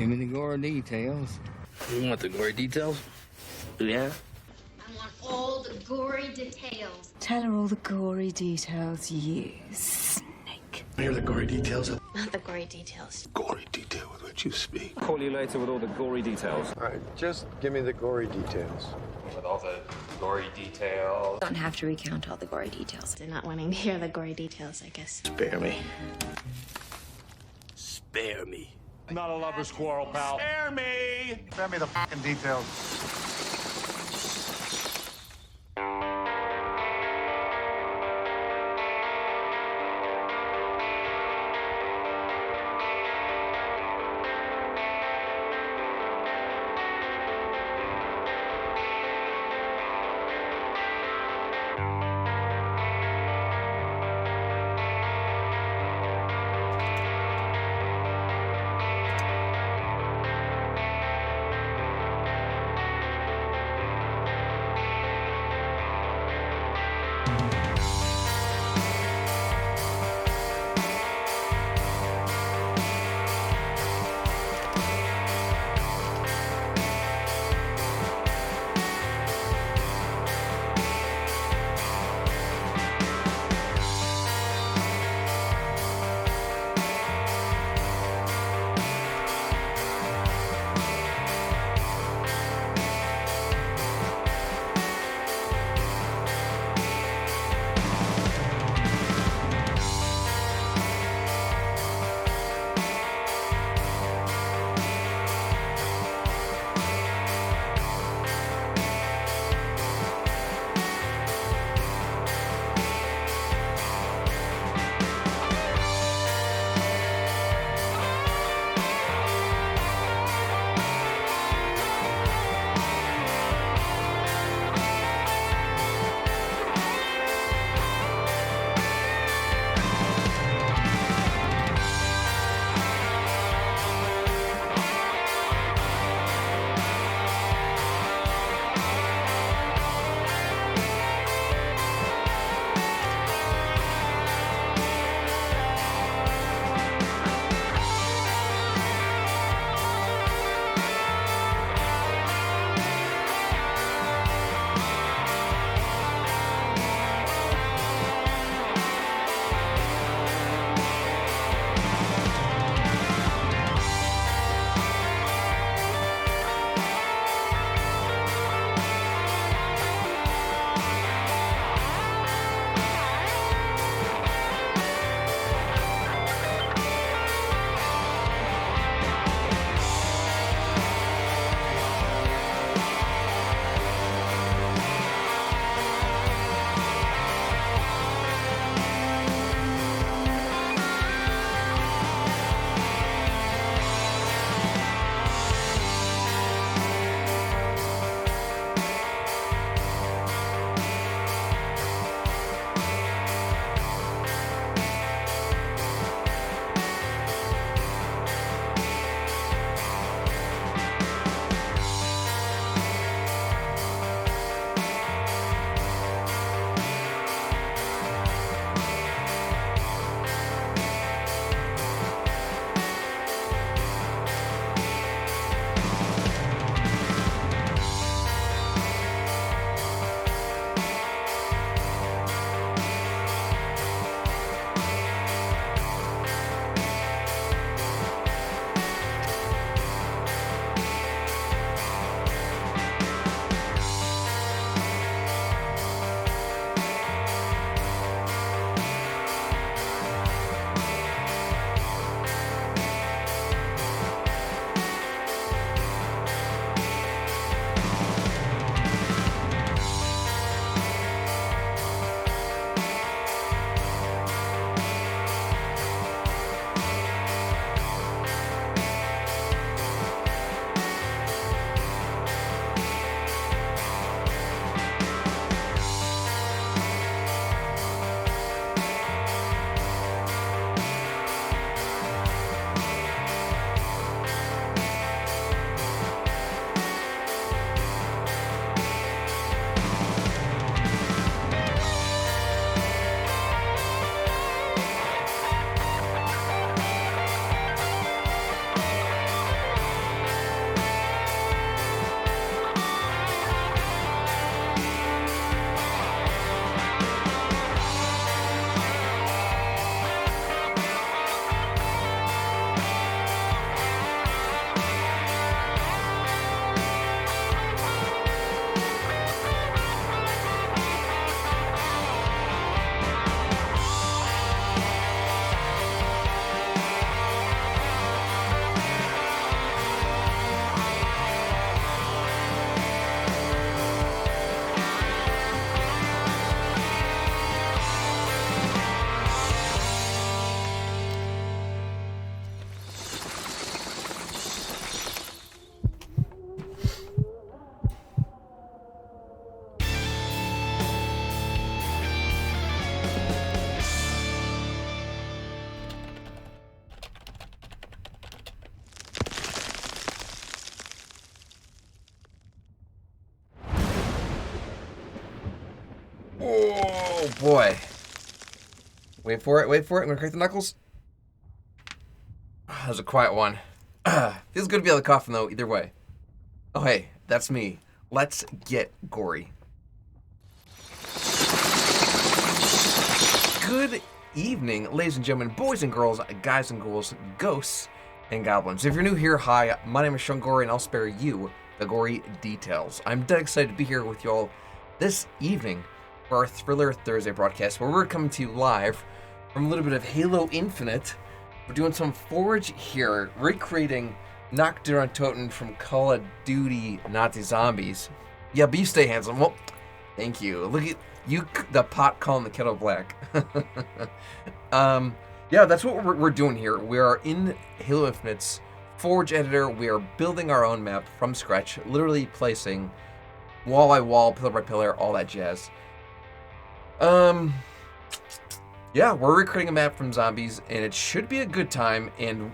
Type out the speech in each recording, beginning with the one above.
Give me the gory details. You want the gory details? Yeah? I want all the gory details. Tell her all the gory details, you snake. Hear the gory details. Not the gory details. Gory detail with which you speak. Call you later with all the gory details. All right, just give me the gory details. With all the gory details. Don't have to recount all the gory details. They're not wanting to hear the gory details, I guess. Spare me. Spare me. Not a lover's quarrel, pal. Spare me! Spare me the fucking details. Oh boy. Wait for it. I'm gonna crack the knuckles. That was a quiet one. Feels good to be out of the coffin though, either way. Oh hey, that's me. Let's get gory. Good evening, ladies and gentlemen, boys and girls, guys and ghouls, ghosts and goblins. If you're new here, hi, my name is Sean Gory and I'll spare you the gory details. I'm dead excited to be here with you all this evening for our Thriller Thursday broadcast, where we're coming to you live from a little bit of Halo Infinite. We're doing some Forge here, recreating Nacht der Untoten from Call of Duty Nazi Zombies. Yeah, beef stay handsome. Well, thank you. Look at you, the pot calling the kettle black. Yeah, that's what we're doing here. We are in Halo Infinite's Forge editor. We are building our own map from scratch, literally placing wall by wall, pillar by pillar, all that jazz. Yeah, we're recreating a map from zombies, and it should be a good time, and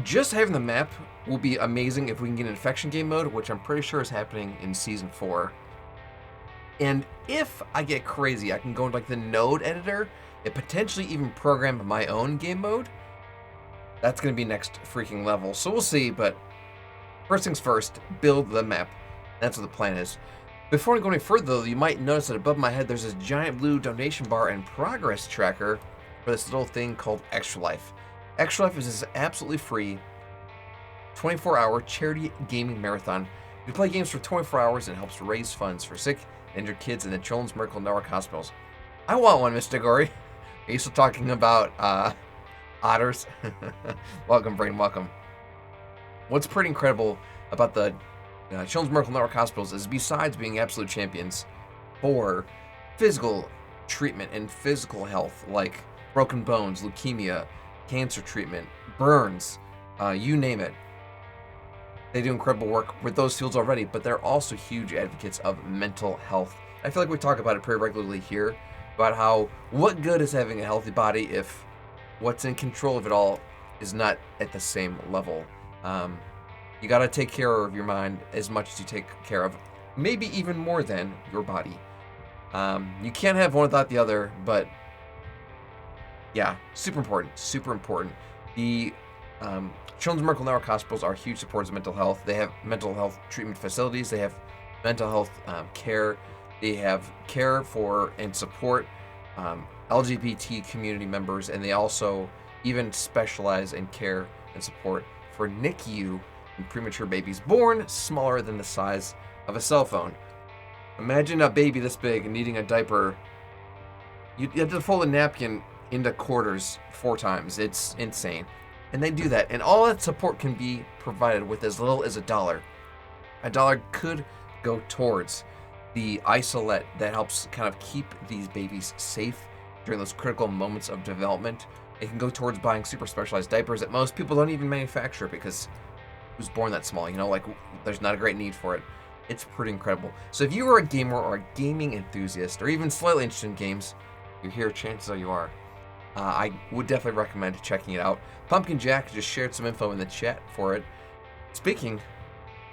just having the map will be amazing if we can get an infection game mode, which I'm pretty sure is happening in Season 4. And if I get crazy, I can go into like the node editor and potentially even program my own game mode. That's going to be next freaking level, so we'll see, but first things first, build the map. That's what the plan is. Before I go any further, though, you might notice that above my head there's this giant blue donation bar and progress tracker for this little thing called Extra Life. Extra Life is this absolutely free 24-hour charity gaming marathon. You play games for 24 hours and it helps raise funds for sick and injured kids in the Children's Miracle Network hospitals. I want one, Mr. Gory. Are you still talking about otters? Welcome, Brain, welcome. What's pretty incredible about the Children's Miracle Network hospitals is, besides being absolute champions for physical treatment and physical health, like broken bones, leukemia, cancer treatment, burns, you name it, they do incredible work with those fields already, but they're also huge advocates of mental health. I feel like we talk about it pretty regularly here, about how what good is having a healthy body if what's in control of it all is not at the same level. You gotta take care of your mind as much as you take care of, maybe even more than, your body. You can't have one without the other, but yeah, super important, super important. The Children's Miracle Network hospitals are huge supporters of mental health. They have mental health treatment facilities. They have mental health care. They have care for and support LGBT community members, and they also even specialize in care and support for NICU and premature babies born smaller than the size of a cell phone. Imagine a baby this big and needing a diaper. You have to fold a napkin into quarters 4 times. It's insane. And they do that. And all that support can be provided with as little as $1. $1 could go towards the isolate that helps kind of keep these babies safe during those critical moments of development. It can go towards buying super specialized diapers that most people don't even manufacture because who's born that small? You know, like, there's not a great need for it. It's pretty incredible. So if you are a gamer or a gaming enthusiast or even slightly interested in games, you're here, chances are you are. I would definitely recommend checking it out. Pumpkin Jack just shared some info in the chat for it. Speaking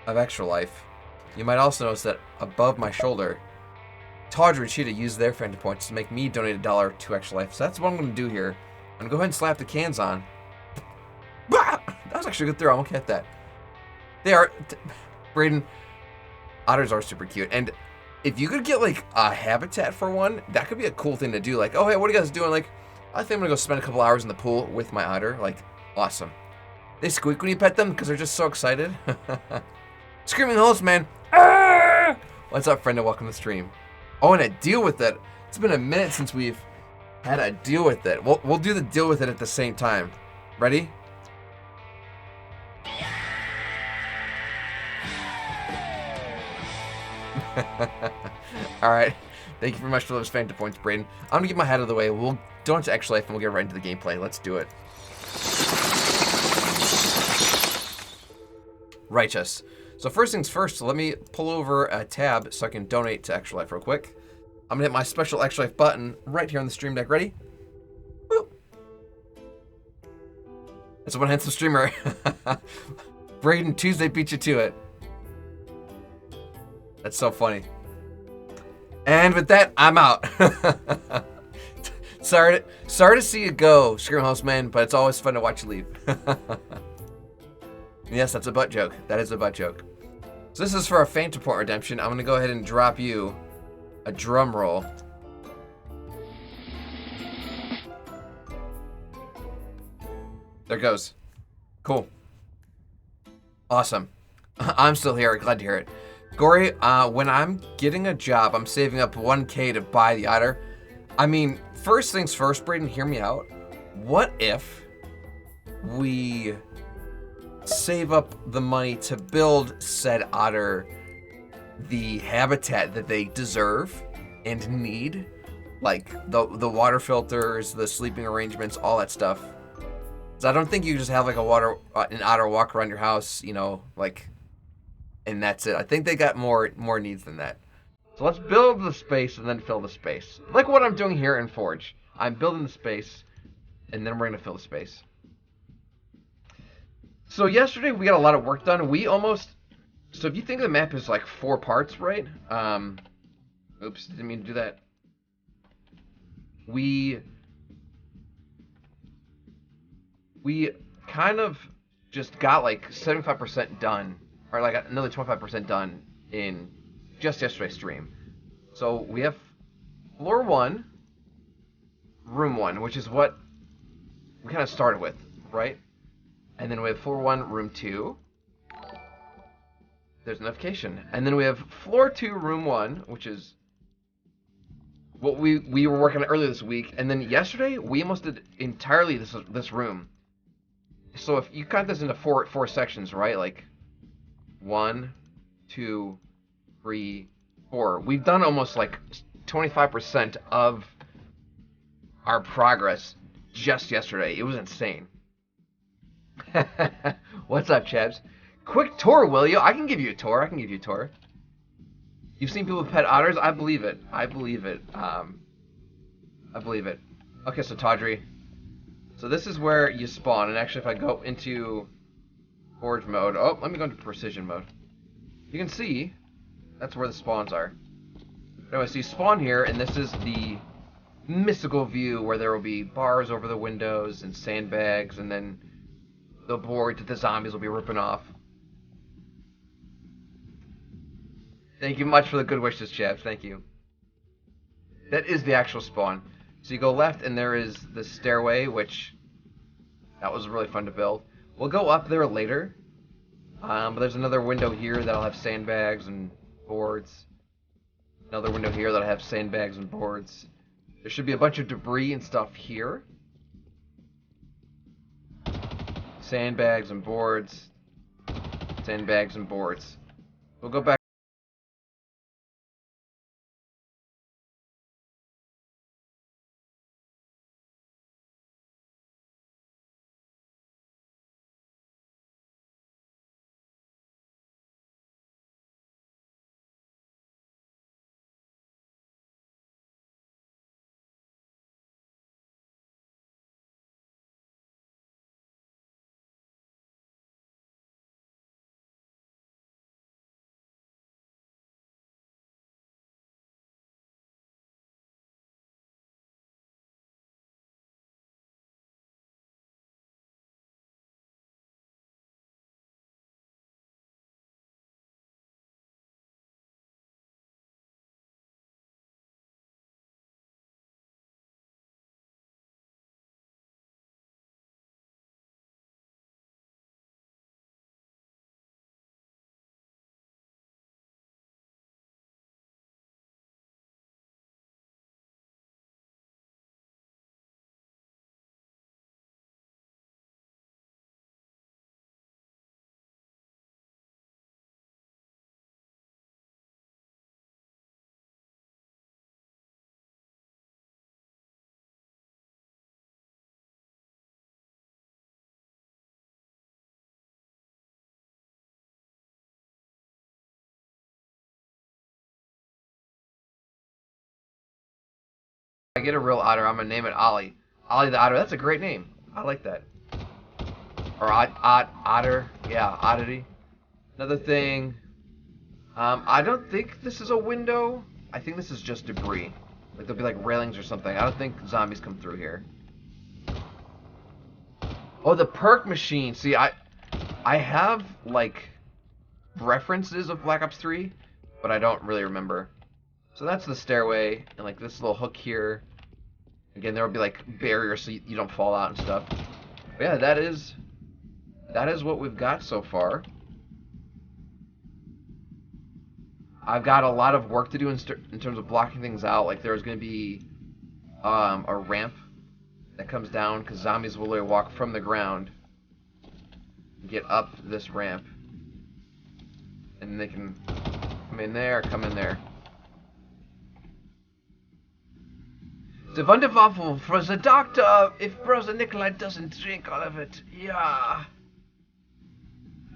of Extra Life, you might also notice that above my shoulder, Todger and Cheetah used their friendly points to make me donate $1 to Extra Life. So that's what I'm going to do here. I'm going to go ahead and slap the cans on. Bah! That was actually a good throw. I'm okay at that. They are... Brayden, otters are super cute. And if you could get, like, a habitat for one, that could be a cool thing to do. Like, oh, hey, what are you guys doing? Like, I think I'm going to go spend a couple hours in the pool with my otter. Like, awesome. They squeak when you pet them because they're just so excited. Screaming host, man. Ah! What's up, friend? And welcome to the stream. Oh, and a deal with it. It's been a minute since we've had a deal with it. We'll do the deal with it at the same time. Ready? All right. Thank you very much for those Phantom points, Brayden. I'm going to get my head out of the way. We'll donate to Extra Life and we'll get right into the gameplay. Let's do it. Righteous. So first things first, let me pull over a tab so I can donate to Extra Life real quick. I'm going to hit my special Extra Life button right here on the stream deck. Ready? Woo. That's one handsome streamer. Brayden, Tuesday beat you to it. That's so funny. And with that, I'm out. Sorry to see you go, Screamhouse Man, but it's always fun to watch you leave. Yes, that's a butt joke. That is a butt joke. So this is for a Phantom Point redemption. I'm gonna go ahead and drop you a drum roll. There it goes. Cool. Awesome. I'm still here. Glad to hear it. Gory, when I'm getting a job, I'm saving up 1K to buy the otter. I mean, first things first, Brayden, hear me out. What if we save up the money to build said otter the habitat that they deserve and need? Like the water filters, the sleeping arrangements, all that stuff. So I don't think you just have like an otter walk around your house, you know, like, and that's it. I think they got more needs than that. So let's build the space and then fill the space. Like what I'm doing here in Forge. I'm building the space, and then we're gonna fill the space. So yesterday we got a lot of work done. So if you think the map is like 4 parts, right? Oops, didn't mean to do that. We kind of just got like 75% done, or like another 25% done in just yesterday's stream. So we have floor 1, room 1, which is what we kind of started with, right? And then we have floor 1, room 2. There's notification. And then we have floor 2, room 1, which is what we were working on earlier this week. And then yesterday we almost did entirely this room. So if you count this into four sections, right? Like 1, 2, 3, 4. We've done almost like 25% of our progress just yesterday. It was insane. What's up, Chabs? Quick tour, will you? I can give you a tour. You've seen people with pet otters? I believe it. I believe it. Okay, so Tawdry. So this is where you spawn, and actually if I go into Forge mode, let me go into Precision mode. You can see, that's where the spawns are. Anyway, so you spawn here, and this is the mystical view where there will be bars over the windows and sandbags, and then the board that the zombies will be ripping off. Thank you much for the good wishes, Chabs. Thank you. That is the actual spawn. So you go left, and there is the stairway, which that was really fun to build. We'll go up there later, but there's another window here that'll have sandbags and boards. Another window here that'll have sandbags and boards. There should be a bunch of debris and stuff here. Sandbags and boards. Sandbags and boards. We'll go back. I get a real otter, I'm gonna name it Ollie. Ollie the Otter, that's a great name. I like that. Or Otter, yeah, Oddity. Another thing, I don't think this is a window. I think this is just debris. Like there'll be like railings or something. I don't think zombies come through here. Oh, the perk machine. See, I have like references of Black Ops 3, but I don't really remember. So that's the stairway, and like this little hook here. Again, there will be like barriers so you don't fall out and stuff. But yeah, that is what we've got so far. I've got a lot of work to do in terms of blocking things out. Like there's going to be a ramp that comes down because zombies will literally walk from the ground, get up this ramp, and they can come in there, come in there. The wonderful for the doctor if Brother Nikolai doesn't drink all of it. Yeah.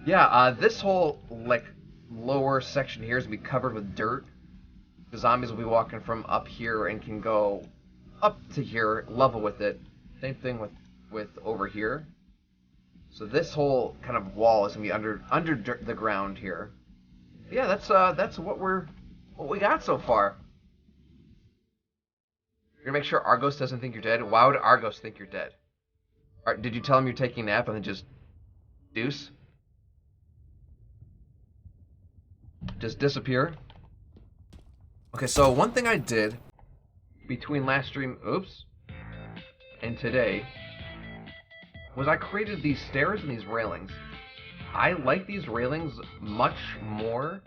Yeah, this whole, like, lower section here is going to be covered with dirt. The zombies will be walking from up here and can go up to here, level with it. Same thing with over here. So this whole kind of wall is going to be under the ground here. Yeah, that's what we got so far. You're gonna make sure Argos doesn't think you're dead. Why would Argos think you're dead? Did you tell him you're taking a nap and then just deuce? Just disappear? Okay, so one thing I did between last stream, oops, and today, was I created these stairs and these railings. I like these railings much more .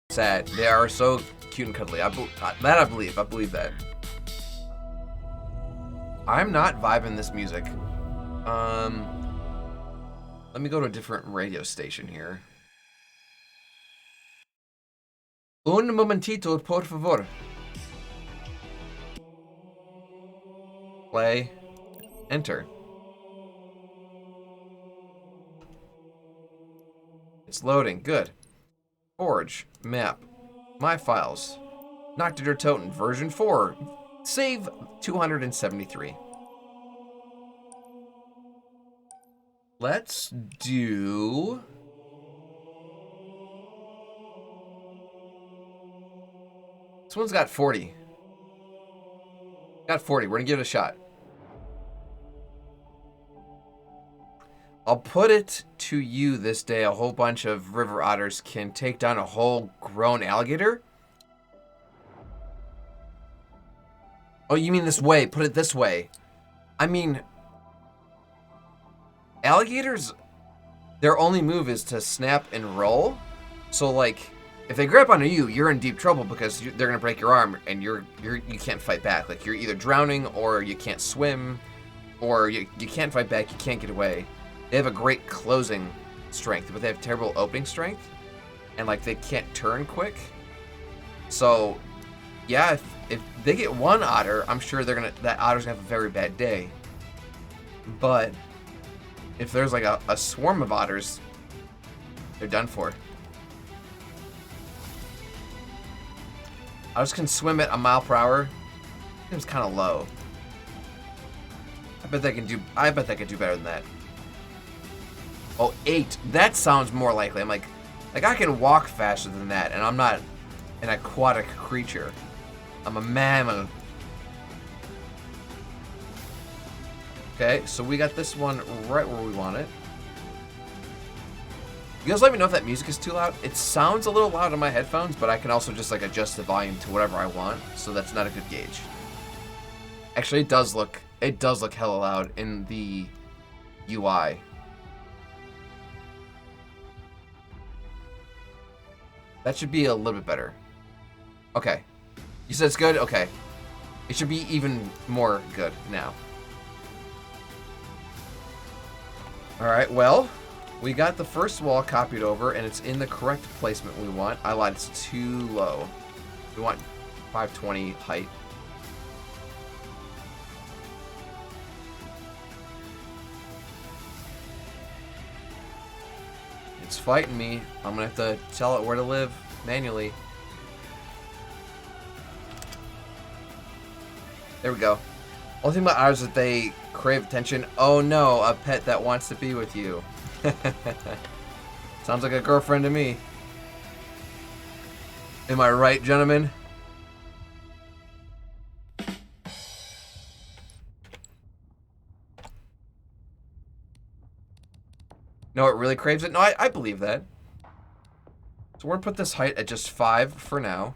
Sad. They are so cute and cuddly. I believe that. I'm not vibing this music. Let me go to a different radio station here. Un momentito, por favor. Play. Enter. It's loading. Good. Forge. Map. My files. Nacht der Untoten, version 4. Save 273. Let's do... This one's got 40. Got 40. We're going to give it a shot. I'll put it to you this day. A whole bunch of river otters can take down a whole grown alligator. Oh, you mean this way? Put it this way. I mean, alligators, their only move is to snap and roll. So, like, if they grab onto you, you're in deep trouble because they're gonna break your arm, and you can't fight back. Like, you're either drowning, or you can't swim, or you can't fight back. You can't get away. They have a great closing strength, but they have terrible opening strength, and like they can't turn quick. So, yeah, if they get one otter, I'm sure that otter's gonna have a very bad day. But if there's like a swarm of otters, they're done for. Otters can swim at a mile per hour. Seems kind of low. I bet they can do better than that. Oh, 8. That sounds more likely. I'm like I can walk faster than that, and I'm not an aquatic creature. I'm a mammal. Okay, so we got this one right where we want it. You guys let me know if that music is too loud. It sounds a little loud on my headphones, but I can also just like adjust the volume to whatever I want, so that's not a good gauge. Actually, it does look hella loud in the UI. That should be a little bit better. Okay. You said it's good? Okay. It should be even more good now. Alright, well, we got the first wall copied over, and it's in the correct placement we want. I lied, it's too low. We want 520 height. It's fighting me. I'm gonna have to tell it where to live manually. There we go. Only thing about ours is that they crave attention. Oh no, a pet that wants to be with you. Sounds like a girlfriend to me. Am I right, gentlemen? No, it really craves it? No, I believe that. So we're gonna put this height at just 5 for now.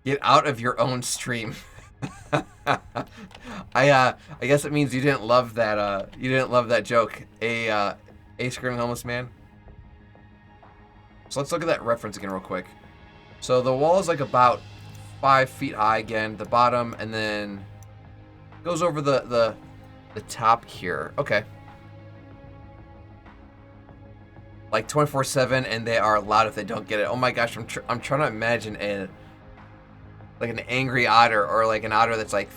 Get out of your own stream. I guess it means you didn't love that joke. A screaming homeless man. So let's look at that reference again real quick. So the wall is like about 5 feet high again, the bottom, and then goes over the top here. Okay. Like 24/7, and they are loud if they don't get it. Oh my gosh, I'm trying to imagine like an angry otter, or like an otter that's like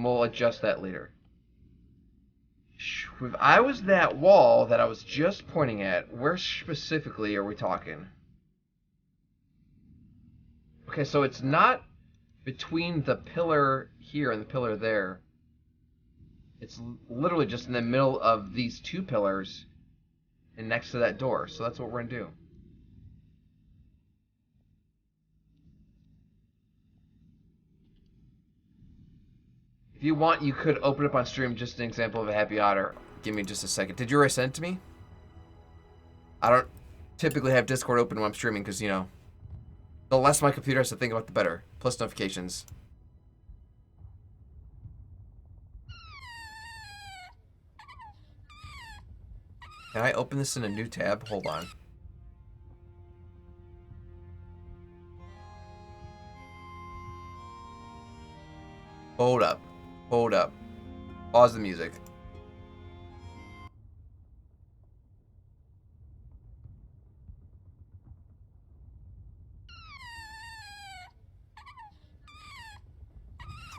and we'll adjust that later. If I was that wall that I was just pointing at, where specifically are we talking? Okay, so it's not between the pillar here and the pillar there. It's literally just in the middle of these two pillars and next to that door. So that's what we're going to do. If you want, you could open up on stream just an example of a happy otter. Give me just a second. Did you already send it to me? I don't typically have Discord open when I'm streaming because, you know, the less my computer has to think about, the better. Plus notifications. Can I open this in a new tab? Hold on. Hold up. Hold up. Pause the music.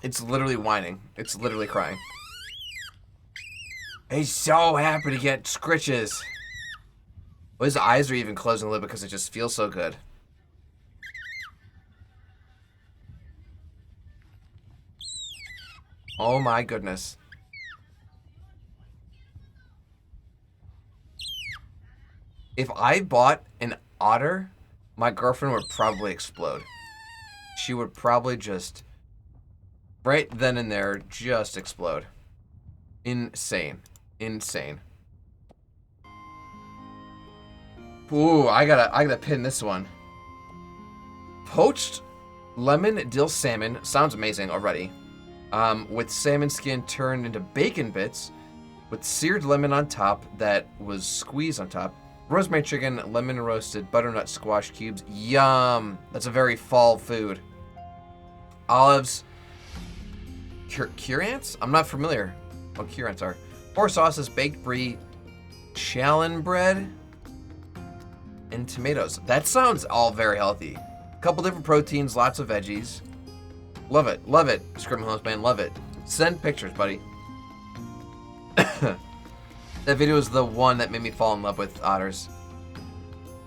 It's literally whining. It's literally crying. He's so happy to get scritches. Well, his eyes are even closing a little bit because it just feels so good. Oh my goodness. If I bought an otter, my girlfriend would probably explode. She would probably just, right then and there, just explode. Insane. Insane. Ooh, I gotta pin this one. Poached lemon dill salmon sounds amazing already. With salmon skin turned into bacon bits, with seared lemon on top that was squeezed on top. Rosemary chicken, lemon roasted, butternut squash cubes. Yum! That's a very fall food. Olives. Curants? I'm not familiar what curants are. 4 sauces, baked brie, challen bread, and tomatoes. That sounds all very healthy. A couple different proteins, lots of veggies. Love it. Love it, Scrim Homes, man. Love it. Send pictures, buddy. That video is the one that made me fall in love with otters.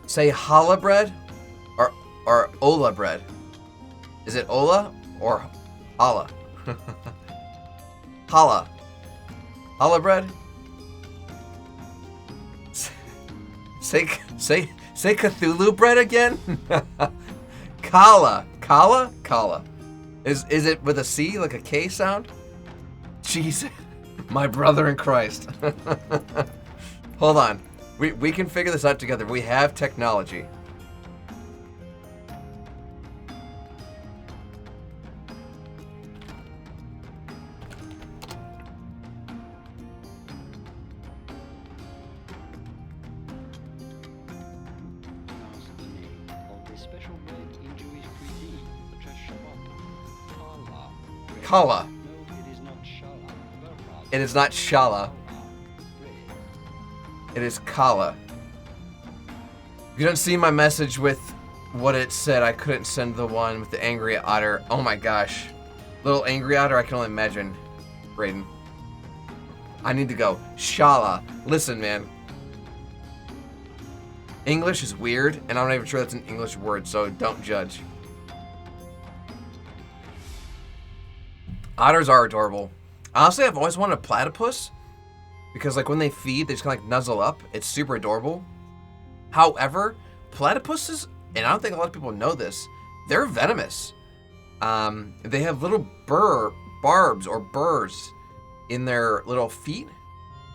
Say challah bread or ola bread. Is it ola or challah? Challah. Challah bread? Say Cthulhu bread again? Kala. Kala? Kala. Is it with a C, like a K sound? Jesus. My brother in Christ. Hold on. We can figure this out together. We have technology. Kala. It is not Shala. It is Kala. If you don't see my message with what it said, I couldn't send the one with the angry otter. Oh my gosh. Little angry otter, I can only imagine. Brayden. I need to go. Shala. Listen, man. English is weird, and I'm not even sure that's an English word, so don't judge. Otters are adorable. Honestly, I've always wanted a platypus because, like, when they feed, they just kind of like nuzzle up. It's super adorable. However, platypuses, and I don't think a lot of people know this, they're venomous. They have little barbs or burrs in their little feet,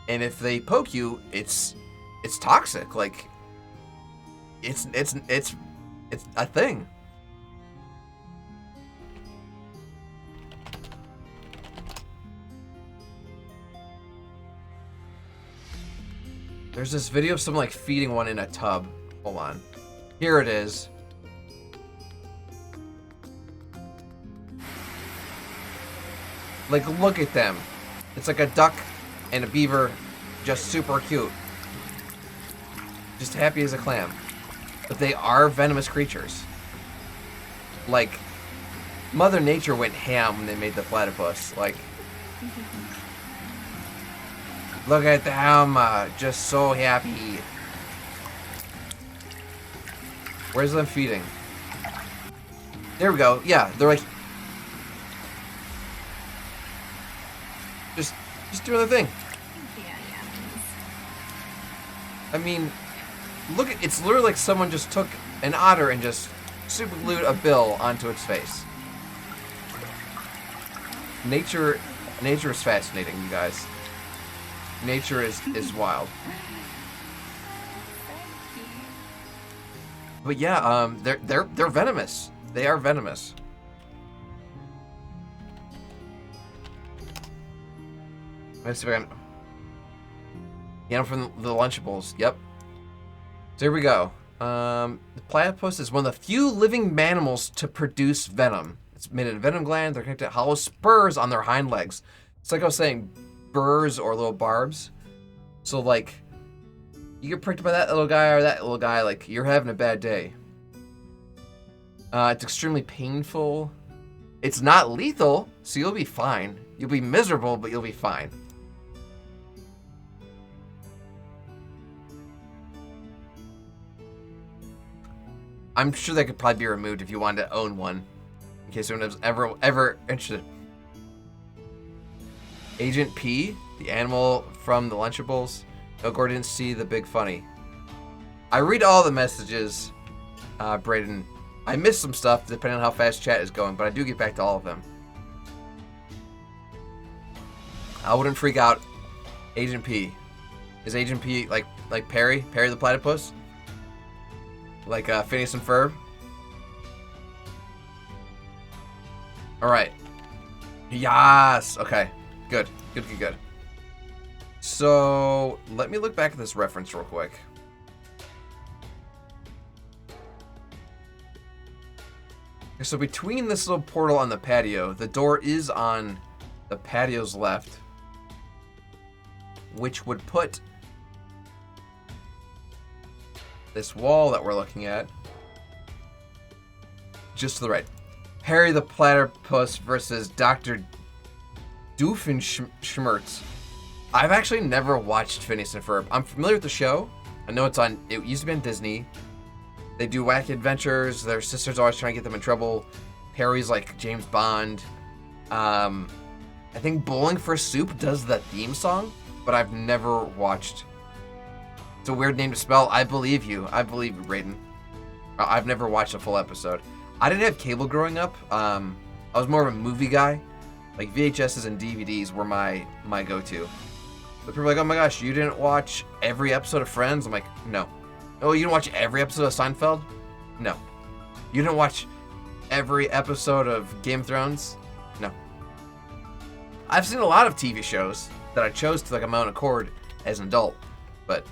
and if they poke you, it's toxic. Like, it's a thing. There's this video of someone like feeding one in a tub. Hold on. Here it is. Like, look at them. It's like a duck and a beaver, just super cute. Just happy as a clam. But they are venomous creatures. Like, Mother Nature went ham when they made the platypus. Like, Look at them, just so happy. Where's them feeding? There we go. Yeah, they're like just doing their thing. I mean, look at, it's literally like someone just took an otter and just super glued a bill onto its face. Nature is fascinating, you guys. Nature is wild. But yeah, they're venomous. They are venomous. Let's see if I can. Yeah, from the Lunchables. Yep. So here we go. The platypus is one of the few living mammals to produce venom. It's made in a venom gland. They're connected to hollow spurs on their hind legs. It's like I was saying, burrs or little barbs. So like, you get pricked by that little guy or that little guy, like you're having a bad day. It's extremely painful. It's not lethal, so you'll be fine. You'll be miserable, but you'll be fine. I'm sure that could probably be removed if you wanted to own one, in case anyone was ever interested. Agent P, the animal from the Lunchables. No, Gordon didn't see the big funny. I read all the messages, Brayden. I missed some stuff depending on how fast chat is going, but I do get back to all of them. I wouldn't freak out. Agent P. Is Agent P like Perry? Perry the platypus? Like Phineas and Ferb? Alright. Yes! Okay. Good. Good. So, let me look back at this reference real quick. So between this little portal on the patio, the door is on the patio's left, which would put this wall that we're looking at just to the right. Harry the Platypus versus Dr. Doofenshmirtz. I've actually never watched Phineas and Ferb. I'm familiar with the show. I know it used to be on Disney. They do wacky adventures. Their sister's always trying to get them in trouble. Harry's like James Bond. I think Bowling for Soup does the theme song, but I've never watched. It's a weird name to spell. I believe you. I believe you, Brayden. I've never watched a full episode. I didn't have cable growing up. I was more of a movie guy. Like VHSs and DVDs were my go-to. But people are like, oh my gosh, you didn't watch every episode of Friends? I'm like, no. Oh, you didn't watch every episode of Seinfeld? No. You didn't watch every episode of Game of Thrones? No. I've seen a lot of TV shows that I chose to like my own accord as an adult. But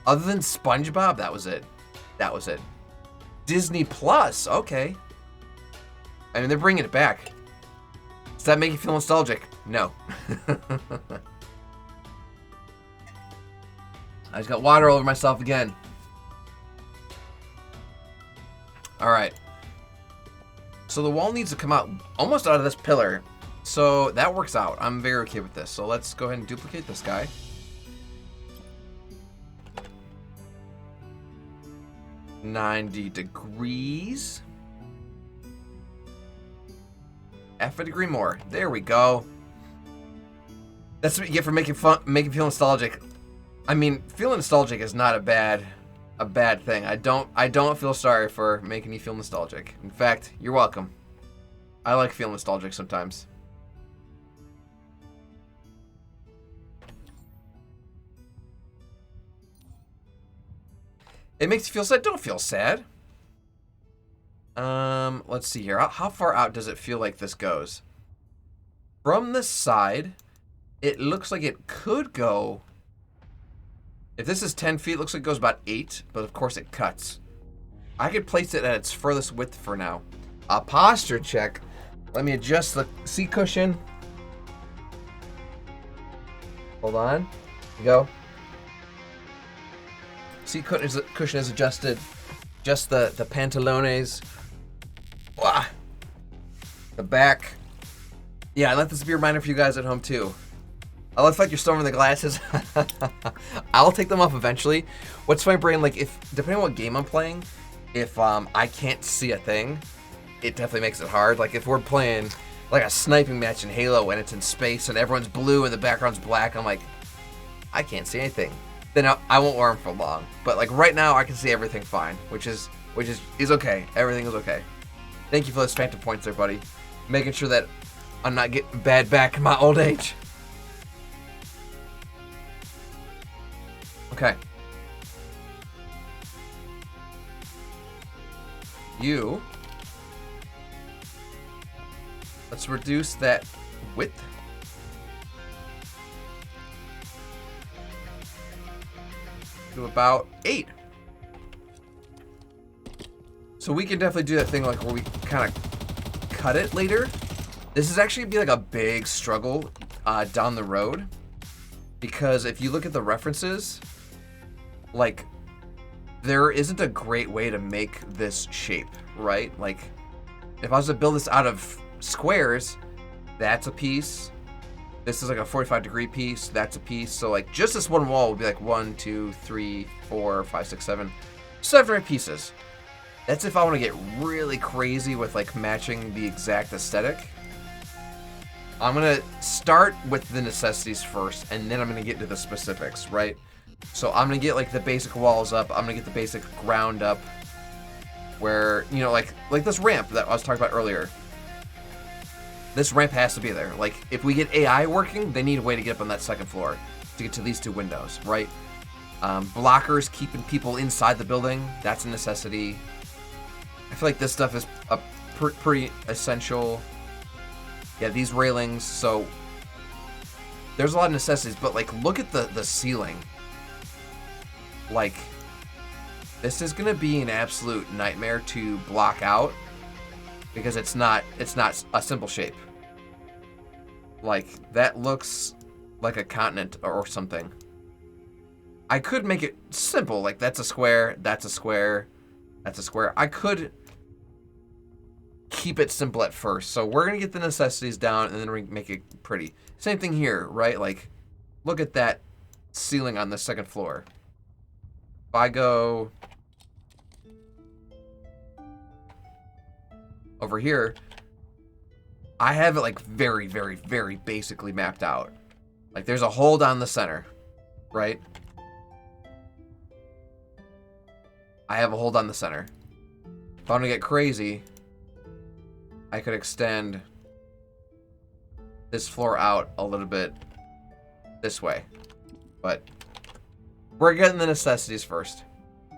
other than SpongeBob, that was it. Disney Plus, okay. I mean, they're bringing it back. Does that make you feel nostalgic? No. I just got water all over myself again. Alright. So the wall needs to come out almost out of this pillar. So that works out. I'm very okay with this. So let's go ahead and duplicate this guy. $90 degrees. Half a degree more. There we go. That's what you get for making you feel nostalgic. I mean, feeling nostalgic is not a bad thing. I don't feel sorry for making you feel nostalgic. In fact, you're welcome. I like feeling nostalgic sometimes. It makes you feel sad. Don't feel sad. Let's see here. How far out does it feel like this goes? From the side, it looks like it could go. If this is 10 feet, it looks like it goes about 8, but of course it cuts. I could place it at its furthest width for now. A posture check. Let me adjust the seat cushion. Hold on. Here you go. Seat cushion is adjusted. Just the pantalones. Wah. The back. Yeah, I let this be a reminder for you guys at home too. I love the fact you're storming the glasses. I'll take them off eventually. What's my brain like? If depending on what game I'm playing, if I can't see a thing, it definitely makes it hard. Like if we're playing like a sniping match in Halo and it's in space and everyone's blue and the background's black, I'm like, I can't see anything. Then I won't wear them for long. But like right now, I can see everything fine, which is okay. Everything is okay. Thank you for those phantom points there, buddy. Making sure that I'm not getting bad back in my old age. Okay. Let's reduce that width. To about 8. So we can definitely do that thing like where we kind of cut it later. This is actually be like a big struggle down the road, because if you look at the references, like there isn't a great way to make this shape, right? Like if I was to build this out of squares, that's a piece. This is like a 45-degree piece. That's a piece. So like just this one wall would be like 1, 2, 3, 4, 5, 6, 7, 7 pieces. That's if I want to get really crazy with like matching the exact aesthetic. I'm gonna start with the necessities first, and then I'm gonna get into the specifics, right? So I'm gonna get like the basic walls up. I'm gonna get the basic ground up, where you know like this ramp that I was talking about earlier. This ramp has to be there. Like, if we get AI working, they need a way to get up on that second floor to get to these 2 windows, right? Blockers keeping people inside the building, that's a necessity. I feel like this stuff is a pretty essential. Yeah, these railings, so there's a lot of necessities, but like, look at the ceiling. Like, this is gonna be an absolute nightmare to block out, because it's not a simple shape. Like, that looks like a continent or something. I could make it simple, like that's a square, that's a square, that's a square. I could keep it simple at first. So we're gonna get the necessities down and then we make it pretty. Same thing here, right? Like, look at that ceiling on the second floor. If I go over here, I have it like very, very, very basically mapped out. Like there's a hole down the center, right? I have a hole down the center. If I want to get crazy, I could extend this floor out a little bit this way. But we're getting the necessities first.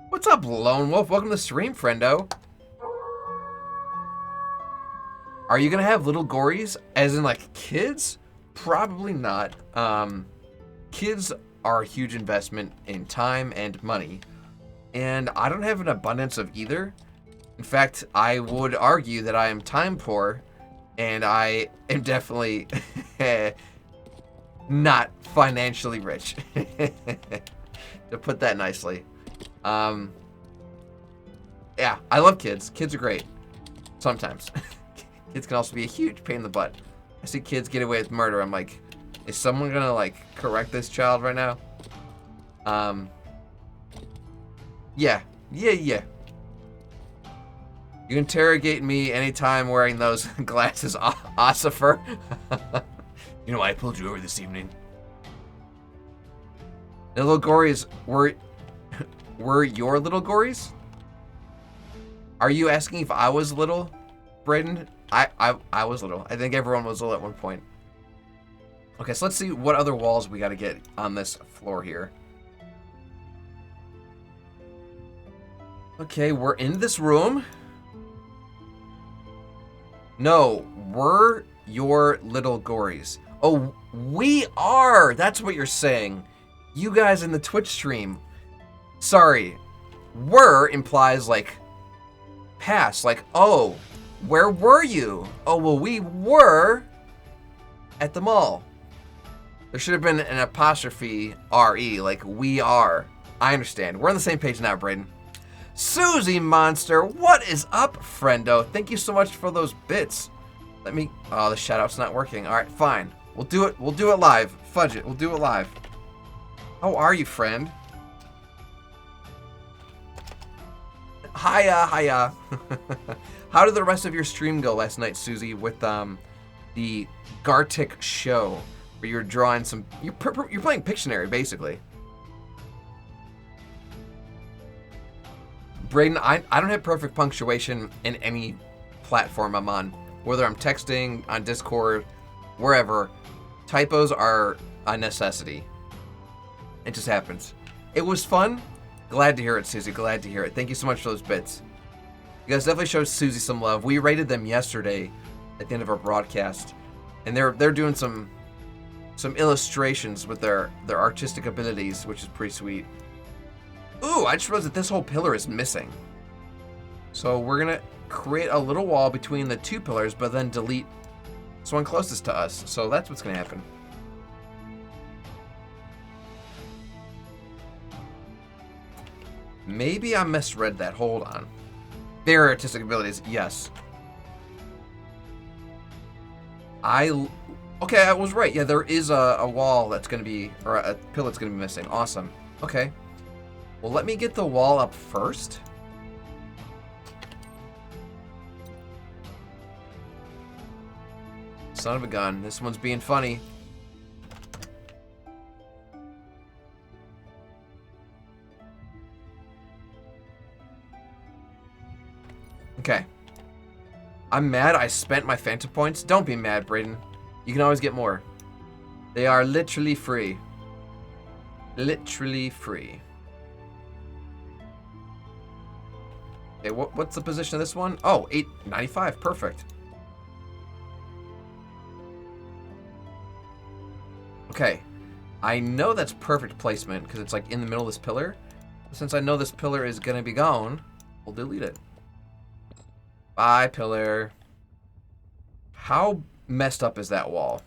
What's up, Lone Wolf? Welcome to the stream, friendo. Are you gonna have little gories, as in like kids? Probably not. Kids are a huge investment in time and money, and I don't have an abundance of either. In fact, I would argue that I am time poor, and I am definitely not financially rich, to put that nicely. Yeah, I love kids. Kids are great. Sometimes. Kids can also be a huge pain in the butt. I see kids get away with murder. I'm like, is someone gonna like correct this child right now? Yeah. You can interrogate me anytime wearing those glasses, Ossifer. You know why I pulled you over this evening? The little gories were your little gories? Are you asking if I was little, Brayden? I was little. I think everyone was little at one point. Okay, so let's see what other walls we got to get on this floor here. Okay, we're in this room. No, we're your little gories. Oh, we are! That's what you're saying. You guys in the Twitch stream. Sorry. Were implies, like, past. Like, oh, where were you? Oh, well, we were at the mall. There should have been an apostrophe R-E, like, we are. I understand. We're on the same page now, Brayden. Susie Monster, what is up, friendo? Thank you so much for those bits. Let me... Oh, the shout-out's not working. Alright, fine. We'll do it. We'll do it live. Fudge it. We'll do it live. How are you, friend? Hiya, hiya. How did the rest of your stream go last night, Susie, with the Gartic show, where you're drawing some... You're playing Pictionary, basically. Braden, I don't have perfect punctuation in any platform I'm on. Whether I'm texting, on Discord, wherever, typos are a necessity. It just happens. It was fun. Glad to hear it, Susie. Glad to hear it. Thank you so much for those bits. You guys definitely showed Susie some love. We rated them yesterday at the end of our broadcast, and they're doing some illustrations with their artistic abilities, which is pretty sweet. Ooh, I just realized that this whole pillar is missing. So we're gonna create a little wall between the two pillars, but then delete this one closest to us. So that's what's gonna happen. Maybe I misread that. Hold on. Their artistic abilities, yes. Okay, I was right. Yeah, there is a wall that's gonna be, or a pillar that's gonna be missing. Awesome. Okay. Well, let me get the wall up first. Son of a gun. This one's being funny. Okay. I'm mad I spent my Phantom points. Don't be mad, Braden. You can always get more. They are literally free. Literally free. Okay, what's the position of this one? Oh, 895. Perfect. Okay. I know that's perfect placement because it's like in the middle of this pillar. Since I know this pillar is going to be gone, we'll delete it. Bye, pillar. How messed up is that wall?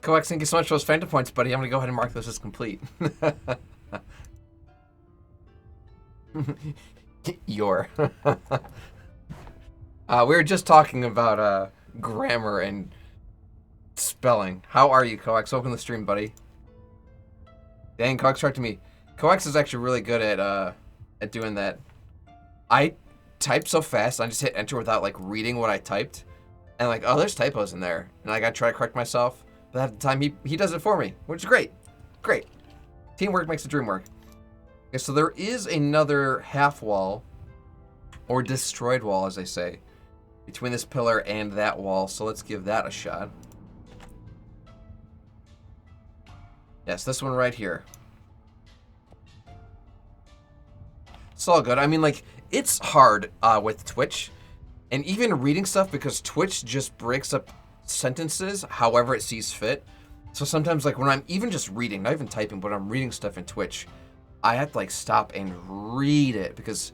Coax, thank you so much for those Phantom points, buddy. I'm gonna go ahead and mark this as complete. Your. We were just talking about grammar and spelling. How are you, Coax? Welcome to the stream, buddy. Dang, Coax talked to me. Coax is actually really good at doing that. I type so fast, I just hit enter without like reading what I typed, and like, oh, there's typos in there, and I gotta try to correct myself. But at the time, he does it for me, which is great. Great. Teamwork makes the dream work. Okay, so there is another half wall, or destroyed wall, as they say, between this pillar and that wall. So let's give that a shot. Yes, this one right here. It's all good. I mean, like, it's hard with Twitch, and even reading stuff, because Twitch just breaks up sentences however it sees fit. So sometimes, like, when I'm even just reading, not even typing, but I'm reading stuff in Twitch, I have to, like, stop and read it, because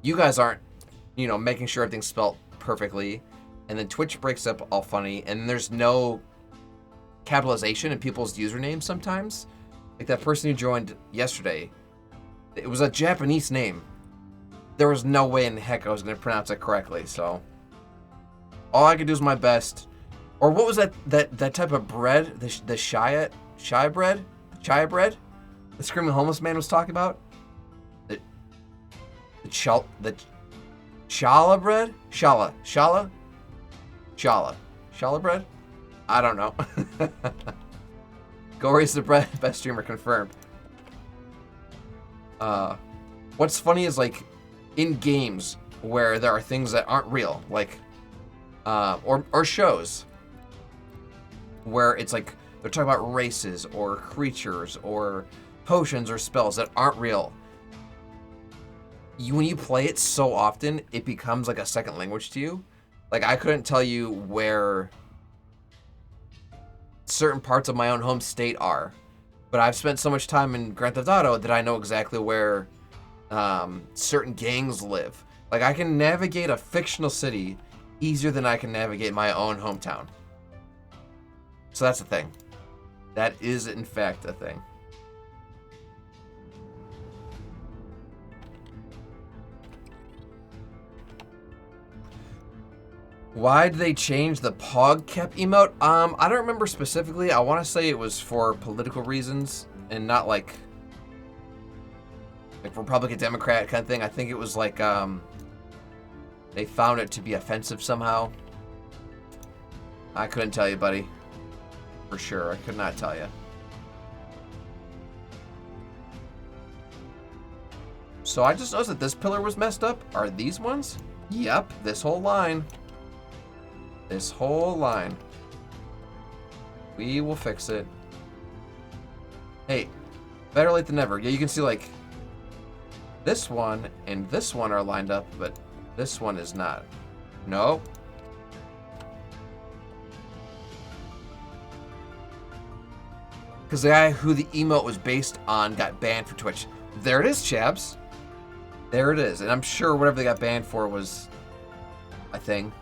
you guys aren't, you know, making sure everything's spelled perfectly, and then Twitch breaks up all funny, and there's no capitalization in people's usernames sometimes. Like that person who joined yesterday, it was a Japanese name. There was no way in the heck I was going to pronounce it correctly, so all I could do is my best. Or what was that type of bread? The shia bread? Chia bread? The screaming homeless man was talking about? The challah bread? Shala bread? I don't know. Gory's the best streamer, confirmed. What's funny is, like, in games where there are things that aren't real, like, or shows where it's like they're talking about races or creatures or potions or spells that aren't real. When you play it so often, it becomes like a second language to you. Like, I couldn't tell you where certain parts of my own home state are, but I've spent so much time in Grand Theft Auto that I know exactly where certain gangs live. Like, I can navigate a fictional city easier than I can navigate my own hometown. So that's a thing. That is, in fact, a thing. Why did they change the PogCap emote? I don't remember specifically. I want to say it was for political reasons and not like Republican Democrat kind of thing. I think it was like they found it to be offensive somehow. I couldn't tell you, buddy. For sure, I could not tell you. So I just noticed that this pillar was messed up. Are these ones? Yep, this whole line. This whole line. We will fix it. Hey, better late than never. Yeah, you can see, like, this one and this one are lined up, but this one is not. Nope. Because the guy who the emote was based on got banned for Twitch. There it is, Chabs. There it is. And I'm sure whatever they got banned for was a thing.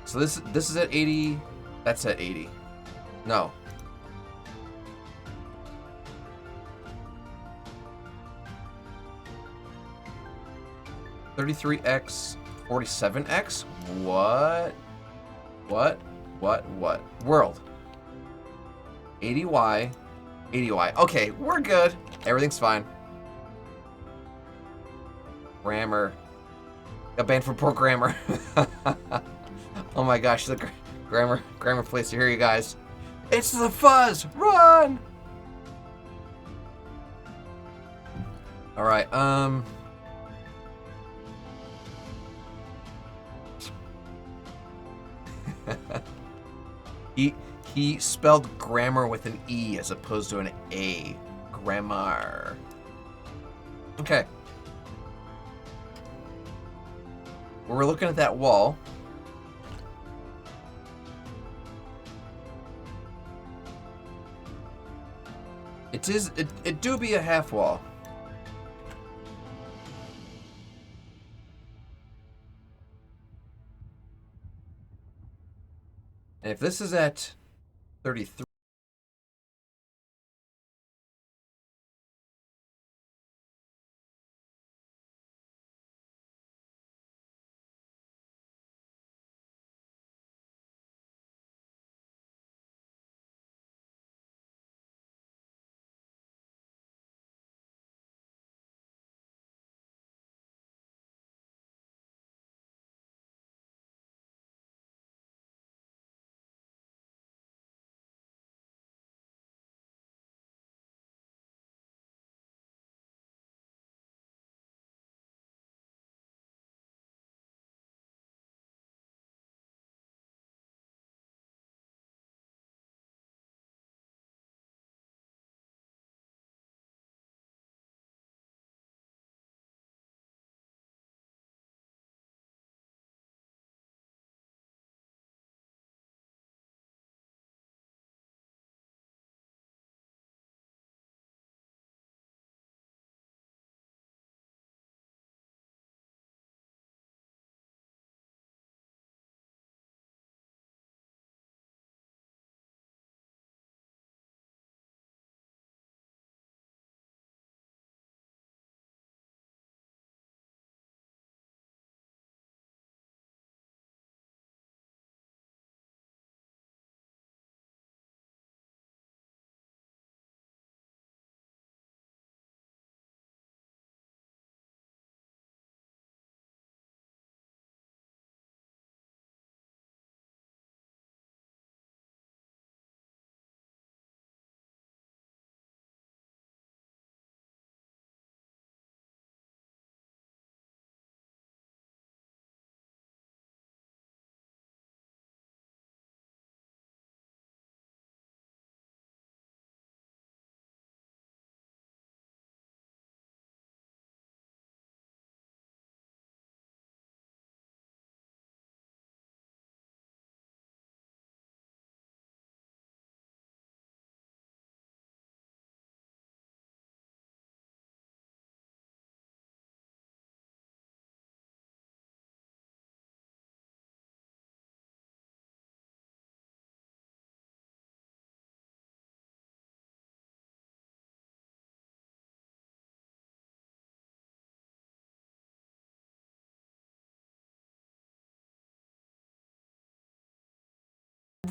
So this is at 80. That's at 80. No. $33X, 47X? What? World. 80Y, 80Y. Okay, we're good. Everything's fine. Grammar. Got banned for poor grammar. Oh my gosh, the grammar police are here, you guys. It's the fuzz! Run! Alright, He spelled grammar with an E as opposed to an A. Grammar. Okay. We're looking at that wall. It do be a half wall. And if this is at 33.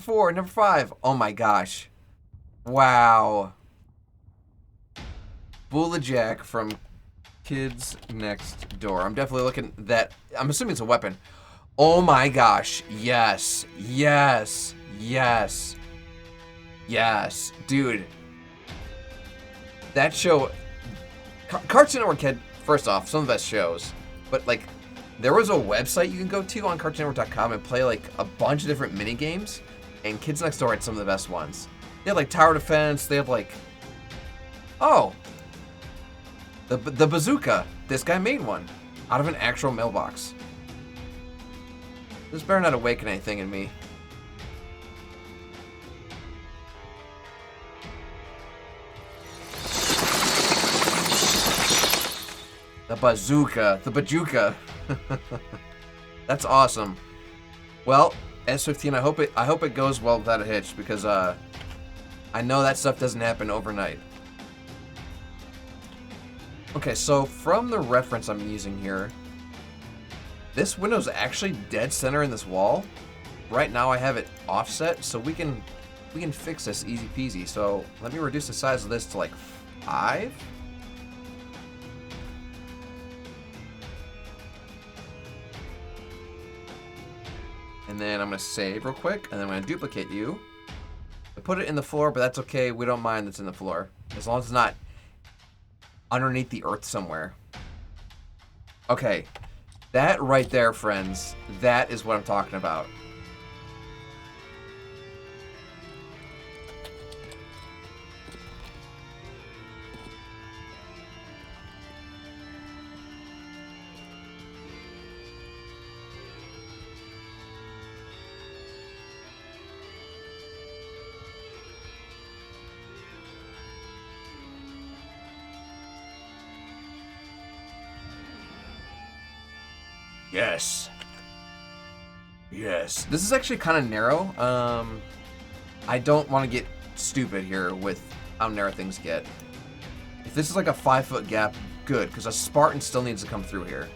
Number 5. Oh my gosh. Wow. Bula Jack from Kids Next Door. I'm definitely looking that. I'm assuming it's a weapon. Oh my gosh. Yes. Yes. Yes. Yes. Dude. That show. Cartoon Network had, first off, some of the best shows. But, like, there was a website you can go to on CartoonNetwork.com and play, like, a bunch of different mini games. And Kids Next Door had some of the best ones. They had, like, Tower Defense. They had, like... Oh. The bazooka. This guy made one. Out of an actual mailbox. This better not awaken anything in me. The bazooka. The bajuka. That's awesome. Well, S15, I hope it goes well without a hitch, because I know that stuff doesn't happen overnight. Okay, so from the reference I'm using here, this window's actually dead center in this wall. Right now I have it offset, so we can fix this easy peasy. So let me reduce the size of this to like 5. And then I'm going to save real quick, and then I'm going to duplicate you. I put it in the floor, but that's okay. We don't mind that's in the floor. As long as it's not underneath the earth somewhere. Okay. That right there, friends, that is what I'm talking about. Yes. Yes. This is actually kind of narrow. I don't want to get stupid here with how narrow things get. If this is like a 5-foot gap, good, because a Spartan still needs to come through here.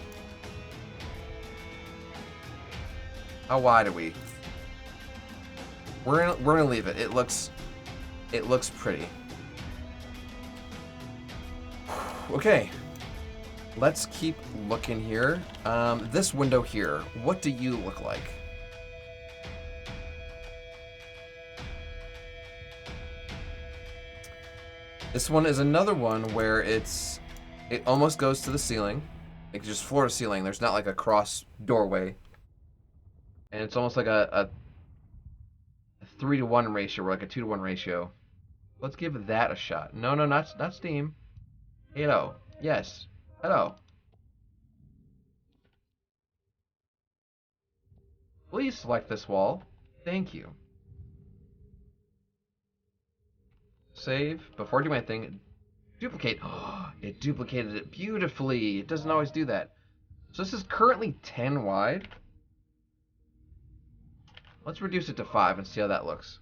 How wide are we? We're gonna leave it. It looks pretty. Okay. Let's keep looking here. This window here, what do you look like? This one is another one where it almost goes to the ceiling. It's just floor to ceiling. There's not like a cross doorway. And it's almost like a 3-to-1 ratio or like a 2-to-1 ratio. Let's give that a shot. No, not Steam. Hello. Yes. Hello. Please select this wall. Thank you. Save. Before I do my thing, duplicate. Oh, it duplicated it beautifully. It doesn't always do that. So this is currently 10 wide. Let's reduce it to 5 and see how that looks.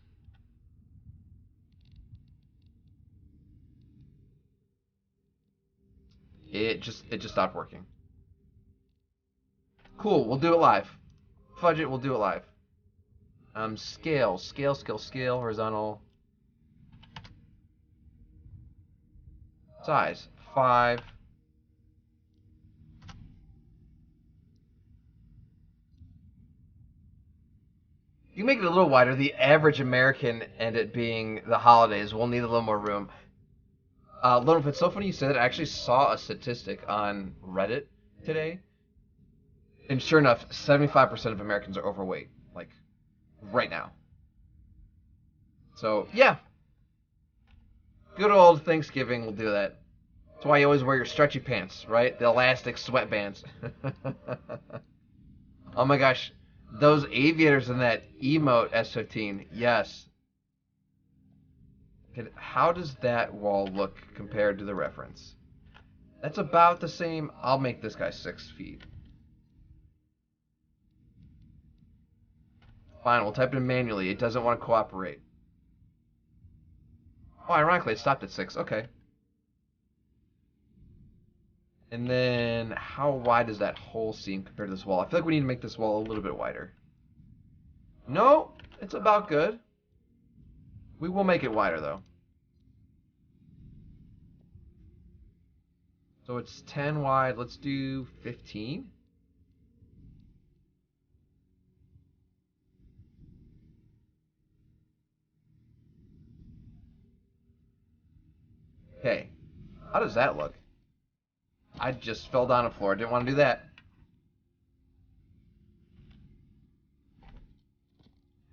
It just stopped working. Cool, we'll do it live. Fudge it, we'll do it live. Scale, horizontal. Size, 5. You make it a little wider. The average American and it being the holidays will need a little more room. Little, it's so funny you said that. I actually saw a statistic on Reddit today. And sure enough, 75% of Americans are overweight. Like, right now. So, yeah. Good old Thanksgiving will do that. That's why you always wear your stretchy pants, right? The elastic sweatbands. Oh my gosh. Those aviators in that emote S15. Yes. How does that wall look compared to the reference? That's about the same. I'll make this guy 6 feet. Fine, we'll type it in manually. It doesn't want to cooperate. Oh, ironically, it stopped at 6. Okay. And then, how wide is that whole seam compared to this wall? I feel like we need to make this wall a little bit wider. No, it's about good. We will make it wider, though. So it's 10 wide. Let's do 15. Okay. How does that look? I just fell down the floor. Didn't want to do that.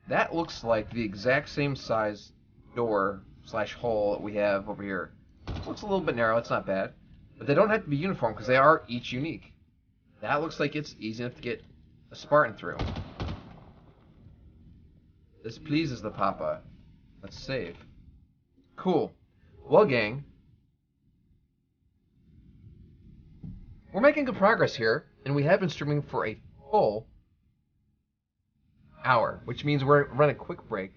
That looks like the exact same size door / hole that we have over here. Looks a little bit narrow. It's not bad. But they don't have to be uniform because they are each unique. That looks like it's easy enough to get a Spartan through. This pleases the papa. Let's save. Cool. Well, gang. We're making good progress here, and we have been streaming for a full hour, which means we're run a quick break,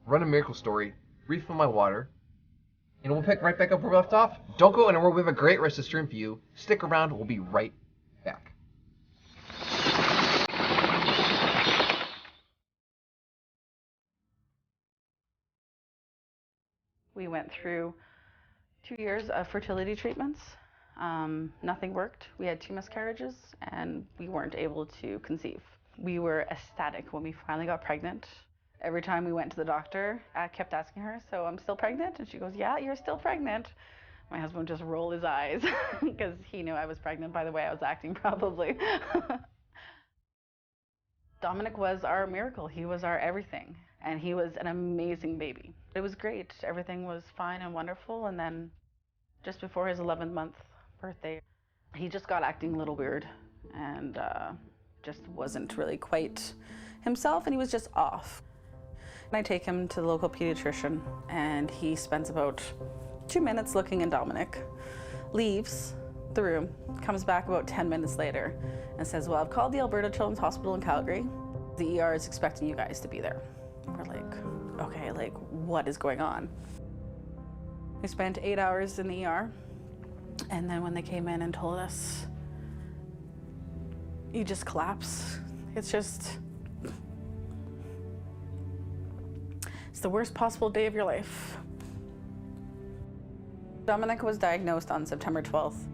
run a miracle story, refill my water, and we'll pick right back up where we left off. Don't go anywhere. We have a great rest of the stream for you. Stick around. We'll be right back. We went through 2 years of fertility treatments. Nothing worked. We had 2 miscarriages, and we weren't able to conceive. We were ecstatic when we finally got pregnant. Every time we went to the doctor, I kept asking her, so I'm still pregnant? And she goes, yeah, you're still pregnant. My husband would just roll his eyes because he knew I was pregnant by the way I was acting, probably. Dominic was our miracle. He was our everything. And he was an amazing baby. It was great. Everything was fine and wonderful. And then just before his 11th month birthday, he just got acting a little weird and just wasn't really quite himself, and he was just off. I take him to the local pediatrician, and he spends about 2 minutes looking at Dominic, leaves the room, comes back about 10 minutes later, and says, well, I've called the Alberta Children's Hospital in Calgary. The ER is expecting you guys to be there. We're like, okay, like, what is going on? We spent 8 hours in the ER, and then when they came in and told us, you just collapse. It's the worst possible day of your life. Dominic was diagnosed on September 12th,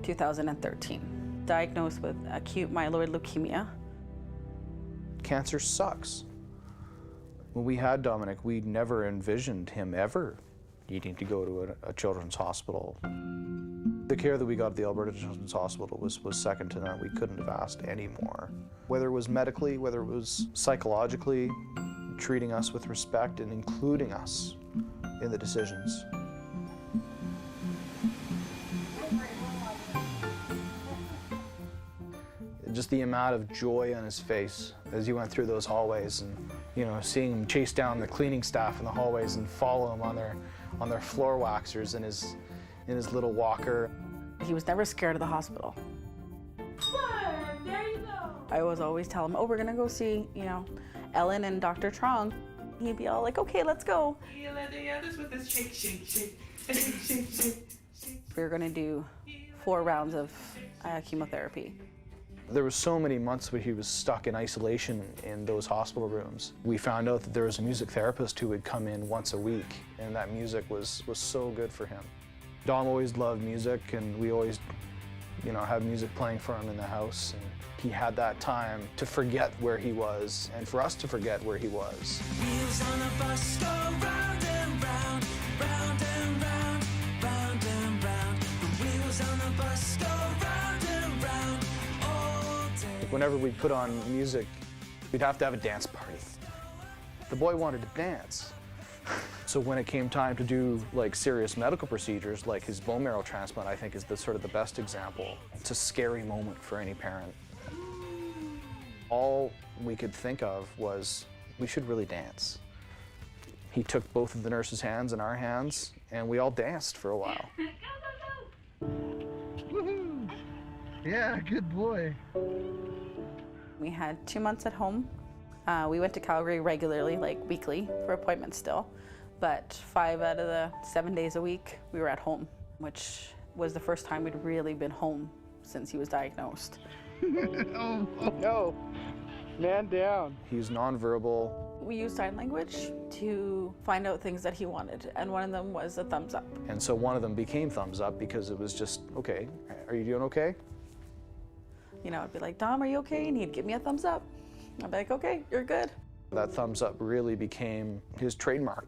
2013. Diagnosed with acute myeloid leukemia. Cancer sucks. When we had Dominic, we never envisioned him ever needing to go to a children's hospital. The care that we got at the Alberta Children's Hospital was second to none. We couldn't have asked any more. Whether it was medically, whether it was psychologically, treating us with respect and including us in the decisions. Just the amount of joy on his face as he went through those hallways, and seeing him chase down the cleaning staff in the hallways and follow him on their floor waxers in his little walker. He was never scared of the hospital. There you go. I was always tell him, oh, we're gonna go see, Ellen and Dr. Trong. He'd be all like, okay, let's go. We were gonna do 4 rounds of chemotherapy. There were so many months where he was stuck in isolation in those hospital rooms. We found out that there was a music therapist who would come in once a week, and that music was so good for him. Dom always loved music, and we always, had music playing for him in the house. And he had that time to forget where he was, and for us to forget where he was. Wheels on a bus go round and round, round and round, round and round. The wheels on the bus go round and round all day. Whenever we put on music, we'd have to have a dance party. The boy wanted to dance. So when it came time to do serious medical procedures, like his bone marrow transplant, I think is the best example. It's a scary moment for any parent. All we could think of was, we should really dance. He took both of the nurse's hands in our hands, and we all danced for a while. Woohoo! Yeah, good boy. We had 2 months at home. We went to Calgary regularly, weekly, for appointments still. But 5 out of the 7 days a week, we were at home, which was the first time we'd really been home since he was diagnosed. Oh, no. Man down. He's nonverbal. We used sign language to find out things that he wanted, and one of them was a thumbs up. And so one of them became thumbs up because it was just, okay, are you doing okay? I'd be like, Dom, are you okay? And he'd give me a thumbs up. I'd be like, okay, you're good. That thumbs up really became his trademark.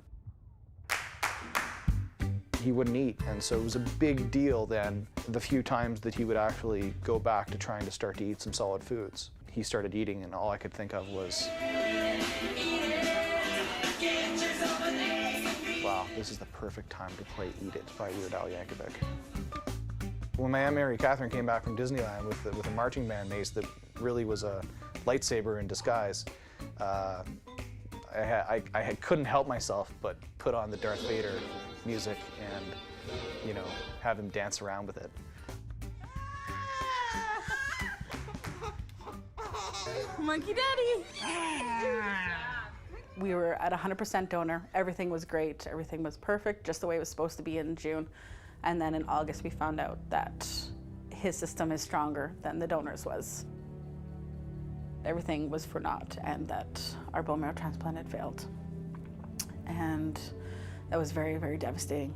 He wouldn't eat, and so it was a big deal then, the few times that he would actually go back to trying to start to eat some solid foods. He started eating, and all I could think of was, wow, this is the perfect time to play Eat It by Weird Al Yankovic. When my Aunt Mary Catherine came back from Disneyland with a marching band mace that really was a lightsaber in disguise, I couldn't help myself but put on the Darth Vader music and, have him dance around with it. Monkey Daddy! We were at 100% donor. Everything was great. Everything was perfect, just the way it was supposed to be in June. And then in August, we found out that his system is stronger than the donor's was. Everything was for naught, and that our bone marrow transplant had failed. And that was very, very devastating.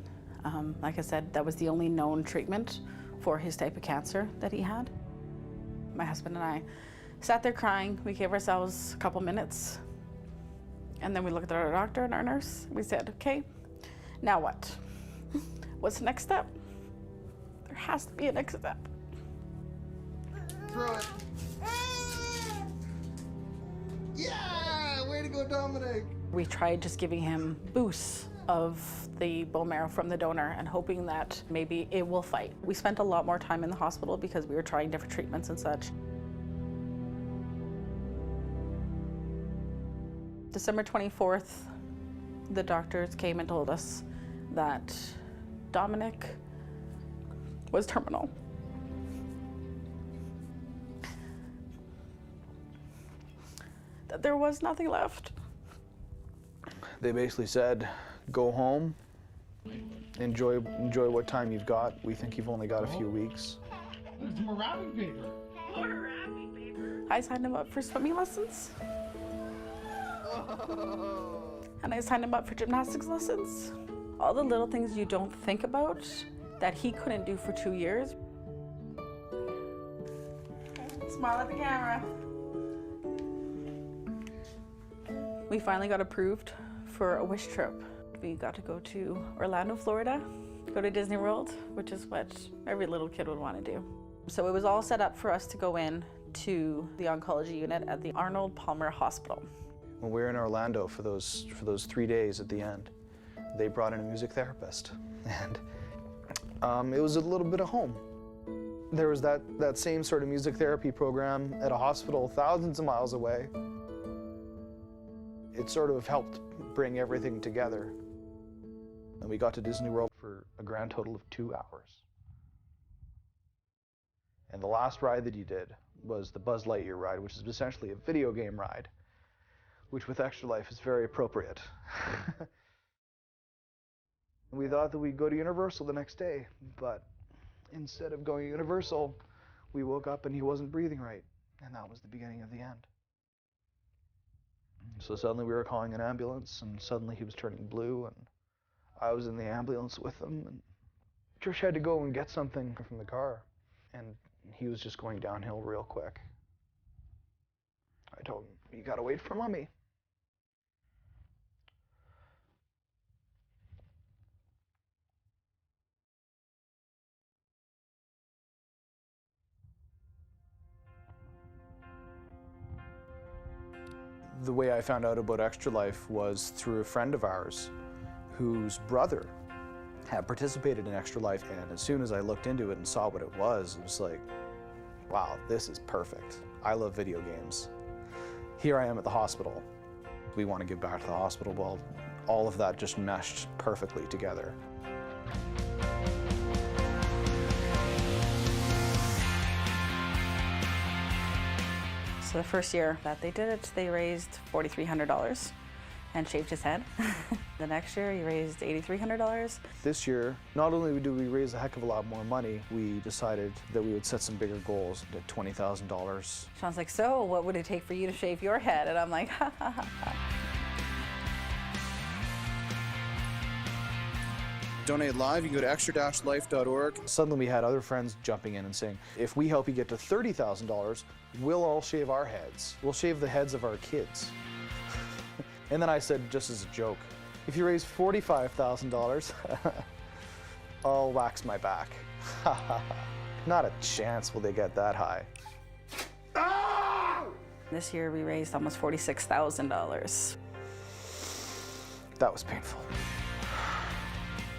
Like I said, that was the only known treatment for his type of cancer that he had. My husband and I sat there crying. We gave ourselves a couple minutes, and then we looked at our doctor and our nurse. We said, okay, now what? What's the next step? There has to be a next step. Throw it. Yeah! Way to go, Dominic! We tried just giving him boosts of the bone marrow from the donor and hoping that maybe it will fight. We spent a lot more time in the hospital because we were trying different treatments and such. December 24th, the doctors came and told us that Dominic was terminal. That there was nothing left. They basically said, go home, enjoy what time you've got. We think you've only got a few weeks. There's more wrapping paper. I signed him up for swimming lessons. And I signed him up for gymnastics lessons. All the little things you don't think about that he couldn't do for 2 years. Smile at the camera. We finally got approved for a wish trip. We got to go to Orlando, Florida, go to Disney World, which is what every little kid would want to do. So it was all set up for us to go in to the oncology unit at the Arnold Palmer Hospital. When we were in Orlando for those 3 days at the end, they brought in a music therapist, and it was a little bit of home. There was that same sort of music therapy program at a hospital thousands of miles away. It sort of helped bring everything together. And we got to Disney World for a grand total of 2 hours. And the last ride that he did was the Buzz Lightyear ride, which is essentially a video game ride, which with Extra Life is very appropriate. We thought that we'd go to Universal the next day, but instead of going to Universal, we woke up and he wasn't breathing right, and that was the beginning of the end. So suddenly we were calling an ambulance, and suddenly he was turning blue, and I was in the ambulance with him, and Trish had to go and get something from the car, and he was just going downhill real quick. I told him, you gotta wait for Mommy. The way I found out about Extra Life was through a friend of ours whose brother had participated in Extra Life, and as soon as I looked into it and saw what it was like, wow, this is perfect. I love video games. Here I am at the hospital. We want to give back to the hospital. Well, all of that just meshed perfectly together. So the first year that they did it, they raised $4,300 and shaved his head. The next year, he raised $8,300. This year, not only do we raise a heck of a lot more money, we decided that we would set some bigger goals at $20,000. Sean's like, so what would it take for you to shave your head? And I'm like, ha ha ha ha. Donate live, you can go to extra-life.org. Suddenly we had other friends jumping in and saying, if we help you get to $30,000, we'll all shave our heads. We'll shave the heads of our kids. And then I said, just as a joke, if you raise $45,000, I'll wax my back. Not a chance will they get that high. This year we raised almost $46,000. That was painful.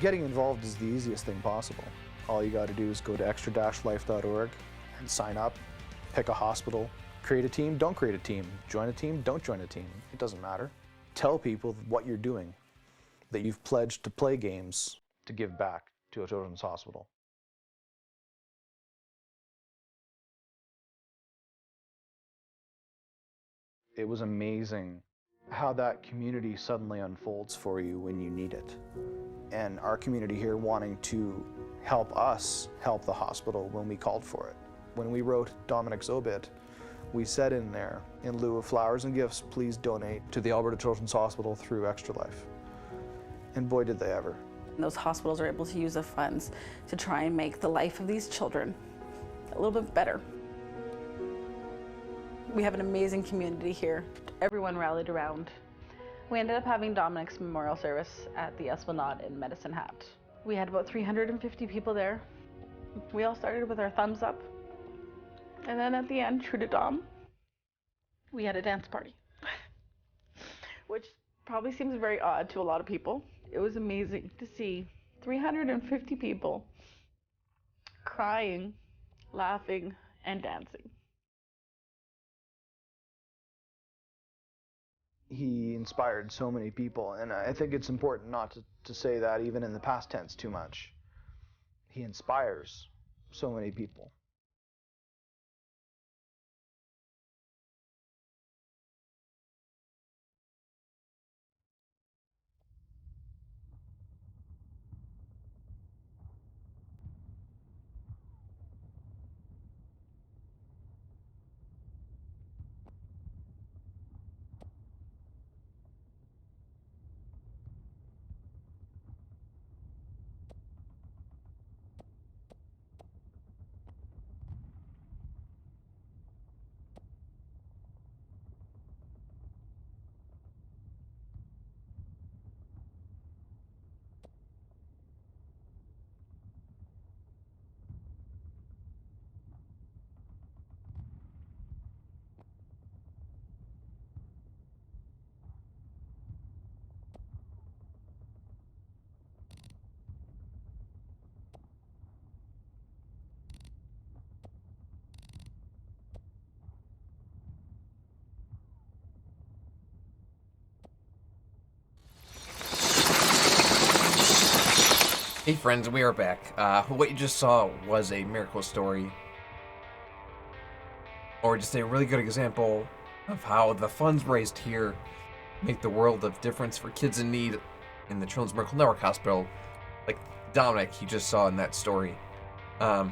Getting involved is the easiest thing possible. All you got to do is go to extra-life.org and sign up, pick a hospital, create a team, don't create a team, join a team, don't join a team. It doesn't matter. Tell people what you're doing, that you've pledged to play games to give back to a children's hospital. It was amazing how that community suddenly unfolds for you when you need it. And our community here wanting to help us help the hospital when we called for it. When we wrote Dominic's obit, we said in there, in lieu of flowers and gifts, please donate to the Alberta Children's Hospital through Extra Life. And boy, did they ever. And those hospitals are able to use the funds to try and make the life of these children a little bit better. We have an amazing community here. Everyone rallied around. We ended up having Dominic's memorial service at the Esplanade in Medicine Hat. We had about 350 people there. We all started with our thumbs up. And then at the end, true to Dom, we had a dance party. Which probably seems very odd to a lot of people. It was amazing to see 350 people crying, laughing, and dancing. He inspired so many people, and I think it's important not to say that even in the past tense too much. He inspires so many people. Hey friends, we are back. What you just saw was a miracle story, or just a really good example of how the funds raised here make the world of difference for kids in need in the Children's Miracle Network Hospital, like Dominic you just saw in that story. I've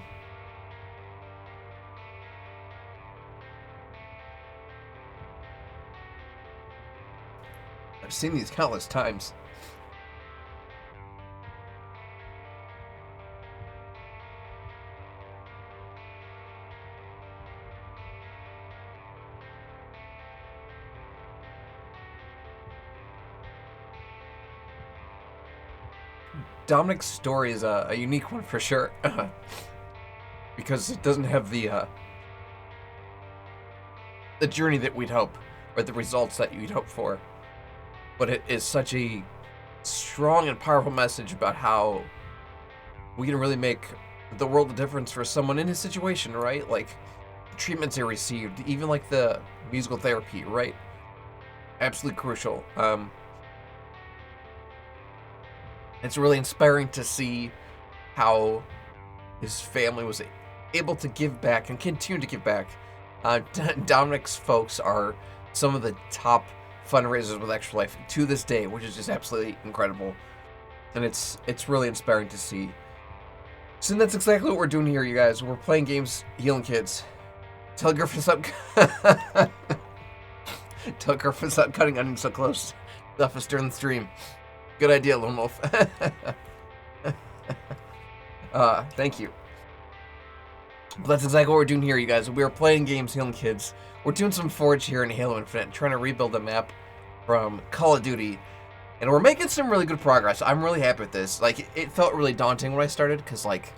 seen these countless times. Dominic's story is a unique one for sure, because it doesn't have the journey that we'd hope, or the results that you'd hope for. But it is such a strong and powerful message about how we can really make the world a difference for someone in his situation, right? Like, the treatments they received, even like the musical therapy, right? Absolutely crucial. It's really inspiring to see how his family was able to give back and continue to give back. Dominic's folks are some of the top fundraisers with Extra Life to this day, which is just absolutely incredible. And it's really inspiring to see. So that's exactly what we're doing here, you guys. We're playing games, healing kids. Tell Griffin stop. Tell Griffin stop cutting onions so close. Stuff us during the stream. Good idea, Lone Wolf. Thank you. But that's exactly what we're doing here, you guys. We are playing games, healing kids. We're doing some Forge here in Halo Infinite, trying to rebuild the map from Call of Duty. And we're making some really good progress. I'm really happy with this. Like, it felt really daunting when I started, because, like,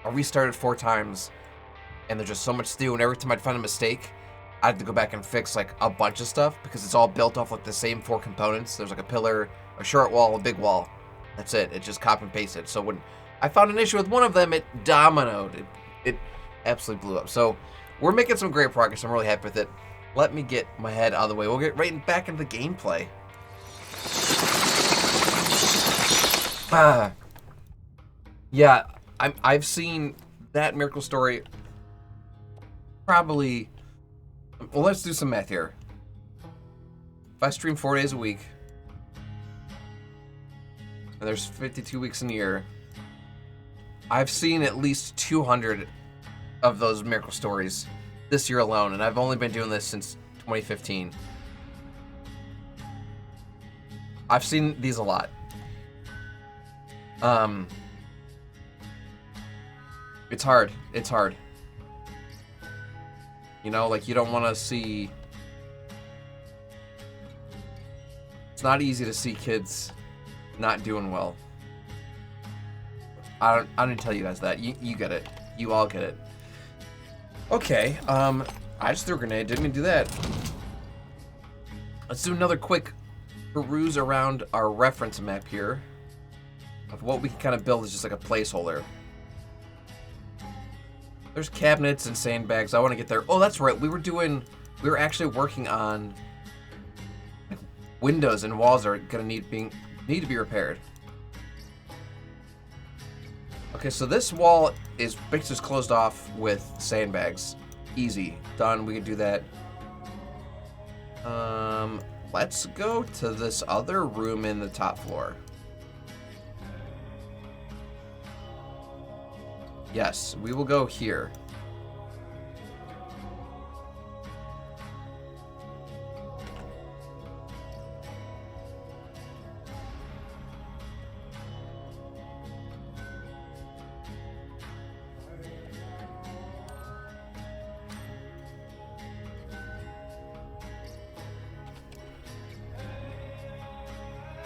I restarted 4 times, and there's just so much to do, and every time I'd find a mistake, I had to go back and fix, like, a bunch of stuff, because it's all built off, like, the same 4 components. There's, like, a pillar, a short wall, a big wall. That's it. It just copy and pasted. So when I found an issue with one of them, it dominoed. It absolutely blew up. So we're making some great progress. I'm really happy with it. Let me get my head out of the way. We'll get right back into the gameplay. Yeah, I've seen that miracle story probably. Well, let's do some math here. If I stream 4 days a week, and there's 52 weeks in a year, I've seen at least 200 of those miracle stories this year alone, and I've only been doing this since 2015. I've seen these a lot. It's hard. It's hard. You know, like, you don't want to see... It's not easy to see kids not doing well. I didn't tell you guys that. You get it. You all get it. Okay, I just threw a grenade. Didn't mean to do that. Let's do another quick peruse around our reference map here of what we can kind of build as just like a placeholder. There's cabinets and sandbags. I want to get there. Oh, that's right. We were actually working on like, windows and walls that are gonna need to be repaired. Okay, so this wall is basically just closed off with sandbags. Easy. Done. We can do that. Let's go to this other room in the top floor. Yes, we will go here.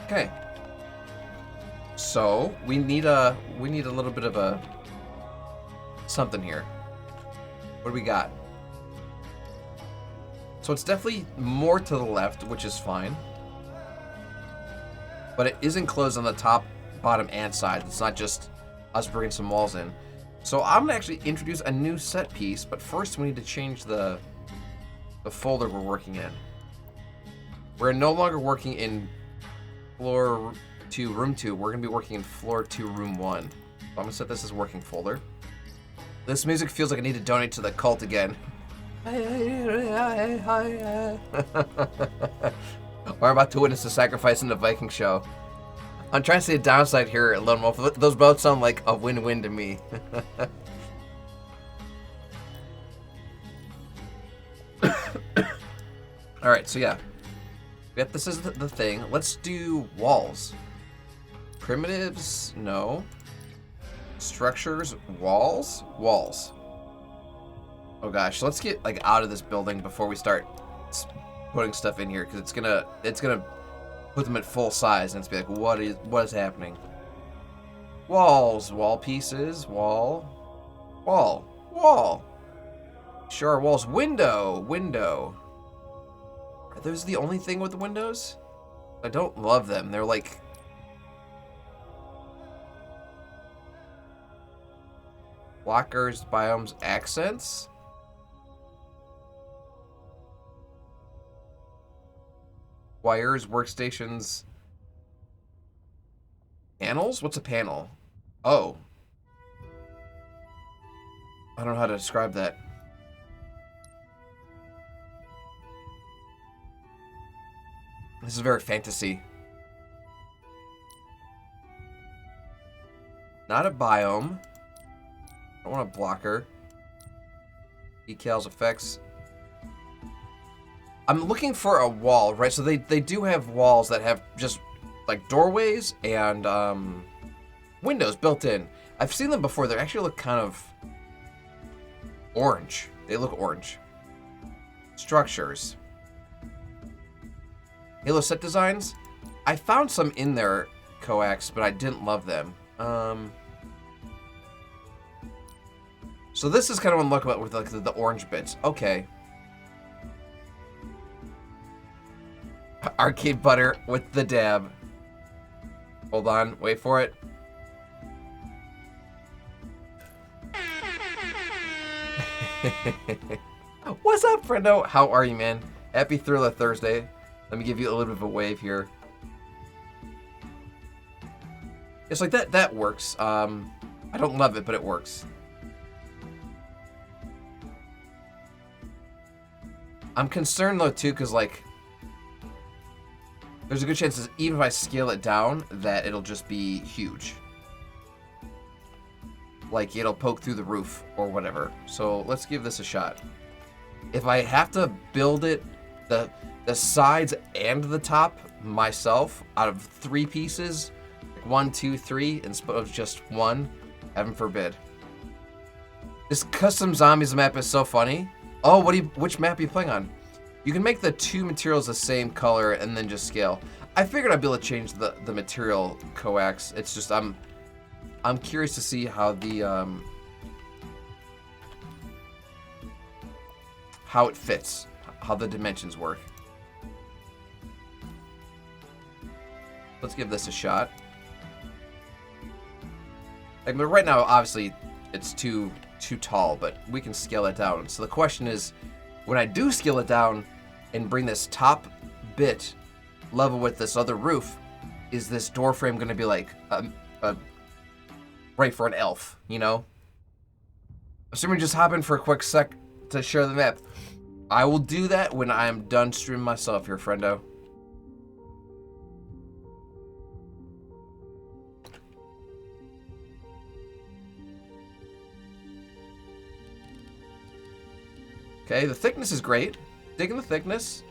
Okay. So we need a little bit of a something here. What do we got? So it's definitely more to the left, which is fine. But it is enclosed on the top, bottom, and side. It's not just us bringing some walls in. So I'm gonna actually introduce a new set piece, but first we need to change the folder we're working in. We're no longer working in floor 2, room 2. We're gonna be working in floor 2, room 1. I'm gonna set this as working folder. This music feels like I need to donate to the cult again. Or I'm about to witness a sacrifice in the Viking show. I'm trying to see a downside here, Lone Wolf. Those both sound like a win-win to me. Alright, so yeah. Yep, this is the thing. Let's do walls. Primitives, no. Structures, walls, walls. Oh gosh, let's get like out of this building before we start putting stuff in here, because it's gonna put them at full size and it's be like, what is happening? Walls, wall pieces, wall. Sure, walls, window. Are those the only thing with the windows? I don't love them. They're like blockers, biomes, accents. Wires, workstations, panels? What's a panel? Oh. I don't know how to describe that. This is very fantasy. Not a biome. I don't want a blocker. Decals, effects. I'm looking for a wall, right? So they do have walls that have just like doorways and windows built in. I've seen them before. They actually look kind of orange. They look orange. Structures. Halo set designs. I found some in there, Coax, but I didn't love them. So this is kind of what I'm looking at with like the orange bits. Okay. Arcade butter with the dab. Hold on, wait for it. What's up, friendo? How are you, man? Happy Thriller Thursday. Let me give you a little bit of a wave here. It's like that works. I don't love it, but it works. I'm concerned though too, because like there's a good chance that even if I scale it down, that it'll just be huge. Like it'll poke through the roof or whatever. So let's give this a shot. If I have to build it, the sides and the top myself out of 3 pieces, like 1, 2, 3, instead of just 1, heaven forbid. This custom zombies map is so funny. Oh, which map are you playing on? You can make the 2 materials the same color and then just scale. I figured I'd be able to change the material, Coax. It's just I'm curious to see how the how it fits, how the dimensions work. Let's give this a shot. Like, but right now, obviously, it's too tall, but we can scale it down. So the question is, when I do scale it down and bring this top bit level with this other roof, is this door frame going to be like right for an elf, you know? Assuming just hop in for a quick sec to share the map. I will do that when I'm done streaming myself here, friendo. Okay, the thickness is great. Digging the thickness.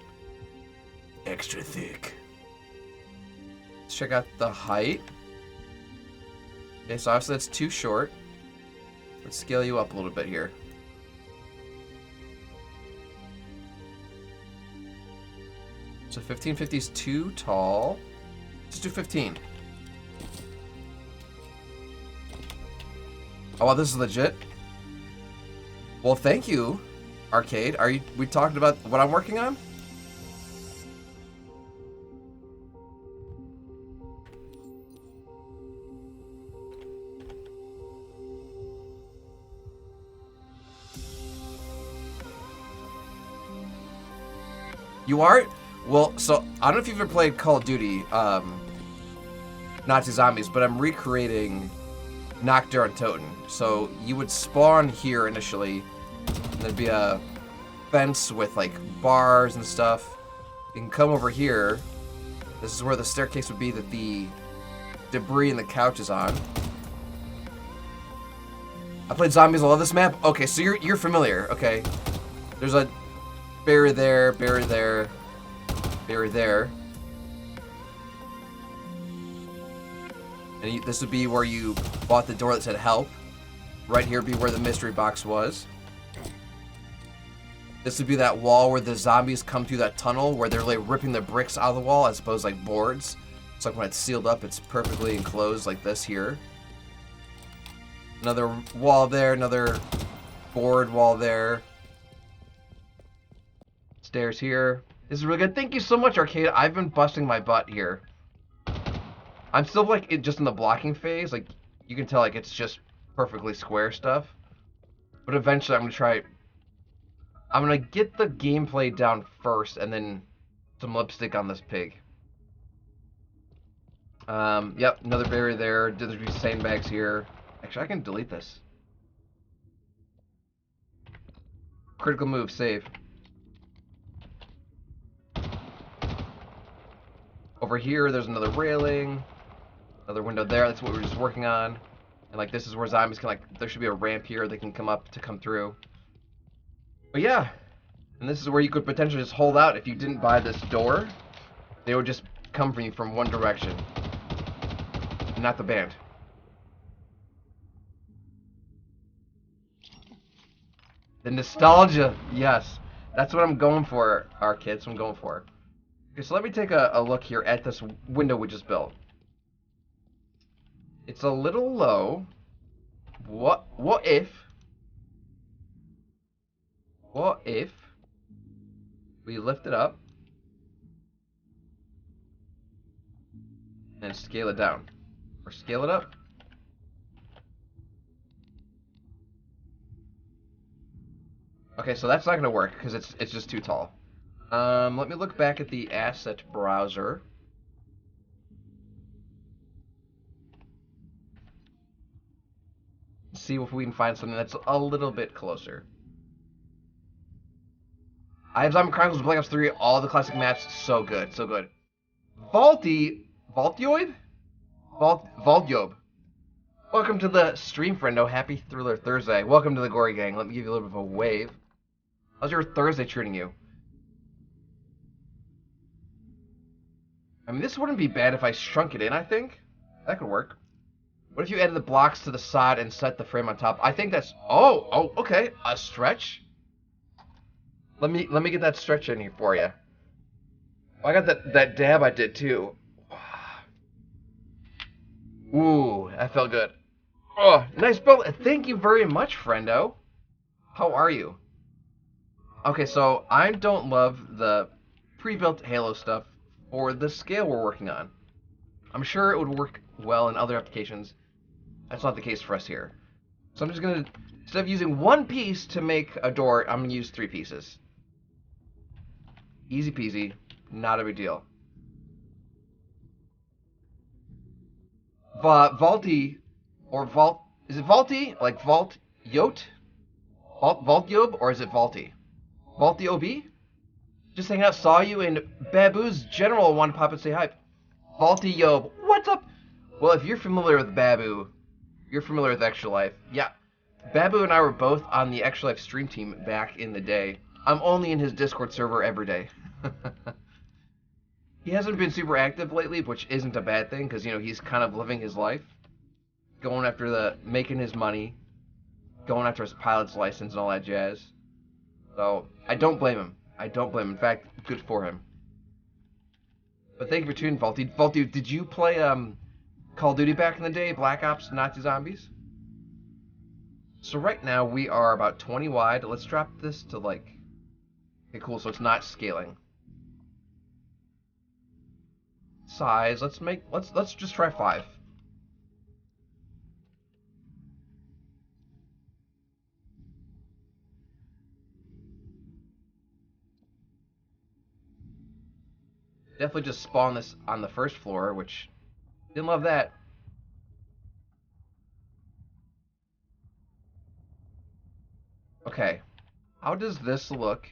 Extra thick. Let's check out the height. Okay, so obviously that's too short. Let's scale you up a little bit here. So 1550 is too tall. Let's do 15. Oh, wow, this is legit. Well, thank you, Arcade. We talking about what I'm working on? You are? Well, so I don't know if you've ever played Call of Duty, Nazi Zombies, but I'm recreating Nacht der Untoten. So you would spawn here initially. And there'd be a fence with like bars and stuff. You can come over here. This is where the staircase would be that the debris in the couch is on. I played zombies. I love this map. Okay, so you're familiar. Okay, there's a barrier there, barrier there, barrier there, and this would be where you bought the door that said help. Right here would be where the mystery box was. This would be that wall where the zombies come through that tunnel where they're like ripping the bricks out of the wall as opposed to like boards. So like when it's sealed up, it's perfectly enclosed like this here. Another wall there, another board wall there. Stairs here. This is really good. Thank you so much, Arcade. I've been busting my butt here. I'm still like just in the blocking phase. Like you can tell, like it's just perfectly square stuff. But eventually, I'm gonna get the gameplay down first, and then some lipstick on this pig. Yep, another barrier there. There's be sandbags here. Actually, I can delete this. Critical move, save. Over here, there's another railing. Another window there, that's what we were just working on. And like, this is where zombies can like, there should be a ramp here they can come up to come through. But yeah, and this is where you could potentially just hold out if you didn't buy this door. They would just come from you from one direction. Not the band. The nostalgia, yes. That's what I'm going for, our kids. I'm going for. Okay, so let me take a look here at this window we just built. It's a little low. What if we lift it up and scale it down? Or scale it up? Okay, so that's not going to work because it's just too tall. Let me look back at the asset browser. See if we can find something that's a little bit closer. I have Zombie Chronicles Black Ops 3, all the classic maps, so good, so good. Voltioid? Voltiob. Welcome to the stream, friendo. Happy Thriller Thursday. Welcome to the Gory Gang. Let me give you a little bit of a wave. How's your Thursday treating you? I mean, this wouldn't be bad if I shrunk it in, I think. That could work. What if you added the blocks to the side and set the frame on top? I think that's... Oh, okay. A stretch? Let me get that stretch in here for you. Oh, I got that dab I did, too. Ooh, that felt good. Oh, nice build. Thank you very much, friendo. How are you? Okay, so I don't love the pre-built Halo stuff for the scale we're working on. I'm sure it would work well in other applications. That's not the case for us here. So I'm just going to, instead of using one piece to make a door, I'm going to use 3 pieces. Easy peasy, not a big deal. Vaulty, or Vault, is it Vaulty? Like Vault Yote? Vault Yob, or is it Vaulty? Vaulty OB? Just hanging out, saw you, and Babu's General wanted to pop and say hi. Vaulty Yob, what's up? Well, if you're familiar with Babu, you're familiar with Extra Life. Yeah, Babu and I were both on the Extra Life stream team back in the day. I'm only in his Discord server every day. He hasn't been super active lately, which isn't a bad thing, because, you know, he's kind of living his life. Going after making his money. Going after his pilot's license and all that jazz. So, I don't blame him. I don't blame him. In fact, good for him. But thank you for tuning, Vaulty. Vaulty, did you play Call of Duty back in the day? Black Ops, Nazi Zombies? So right now, we are about 20 wide. Let's drop this to, like... Okay, cool, so it's not scaling. Size, let's just try 5. Definitely just spawn this on the first floor, which didn't love that. Okay. How does this look?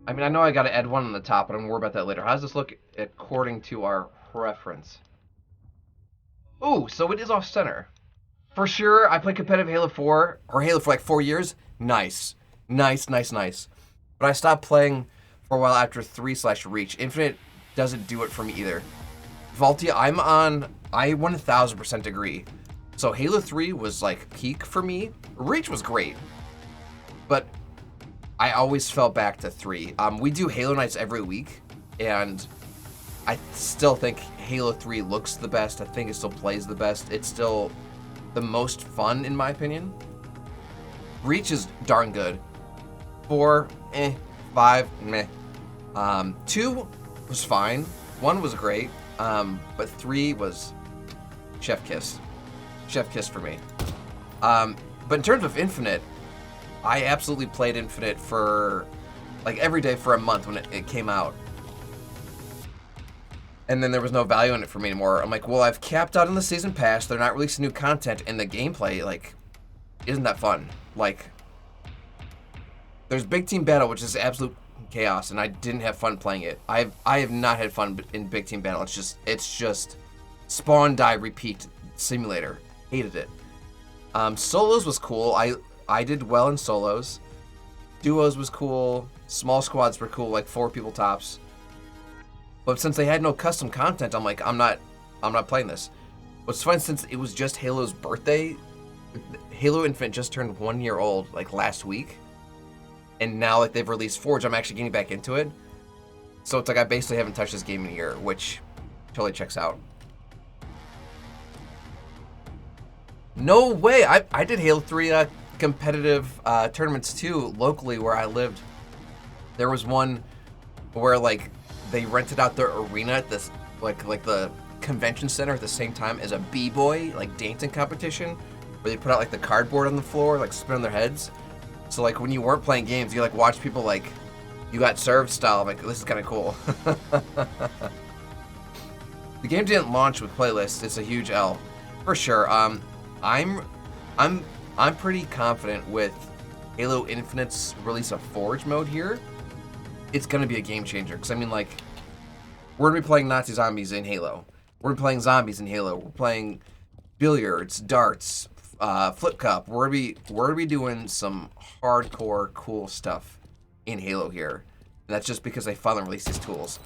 I mean, I know I got to add one on the top, but I'm worried about that later. How does this look according to our preference? Ooh, so it is off center. For sure, I played competitive Halo 4, or Halo for like 4 years. Nice. Nice, nice, nice. But I stopped playing for a while after 3/Reach. Infinite doesn't do it for me either. Vaulty, I 1000% agree. So Halo 3 was like peak for me. Reach was great. But I always fell back to 3. We do Halo nights every week, and I still think Halo 3 looks the best. I think it still plays the best. It's still the most fun, in my opinion. Reach is darn good. 4, 5, meh. 2 was fine. 1 was great. But 3 was chef kiss. Chef kiss for me. But in terms of Infinite, I absolutely played Infinite for like every day for a month when it came out. And then there was no value in it for me anymore. I'm like, well, I've capped out on the season pass. They're not releasing new content, and the gameplay, like, isn't that fun? Like, there's Big Team Battle, which is absolute chaos, and I didn't have fun playing it. I have not had fun in Big Team Battle. It's just spawn, die, repeat simulator. Hated it. Solos was cool. I did well in solos. Duos was cool. Small squads were cool, like 4 people tops. But since they had no custom content, I'm like, I'm not playing this. What's fun, since it was just Halo's birthday, Halo Infinite just turned 1 year old like last week, and now like they've released Forge, I'm actually getting back into it. So it's like I basically haven't touched this game in a year, which totally checks out. No way! I did Halo 3 competitive tournaments too locally where I lived. There was one where like they rented out their arena at this like the convention center at the same time as a b-boy like dancing competition, where they put out like the cardboard on the floor, like spin on their heads. So like when you weren't playing games, you like watch people like you got served style. I'm like, this is kind of cool. The game didn't launch with playlists. It's a huge L, for sure. I'm pretty confident with Halo Infinite's release of Forge mode here. It's gonna be a game changer, because I mean, like, we're gonna be playing Nazi zombies in Halo. We're gonna be playing zombies in Halo. We're playing billiards, darts, flip cup. We're gonna be doing some hardcore cool stuff in Halo here. And that's just because they finally released these tools.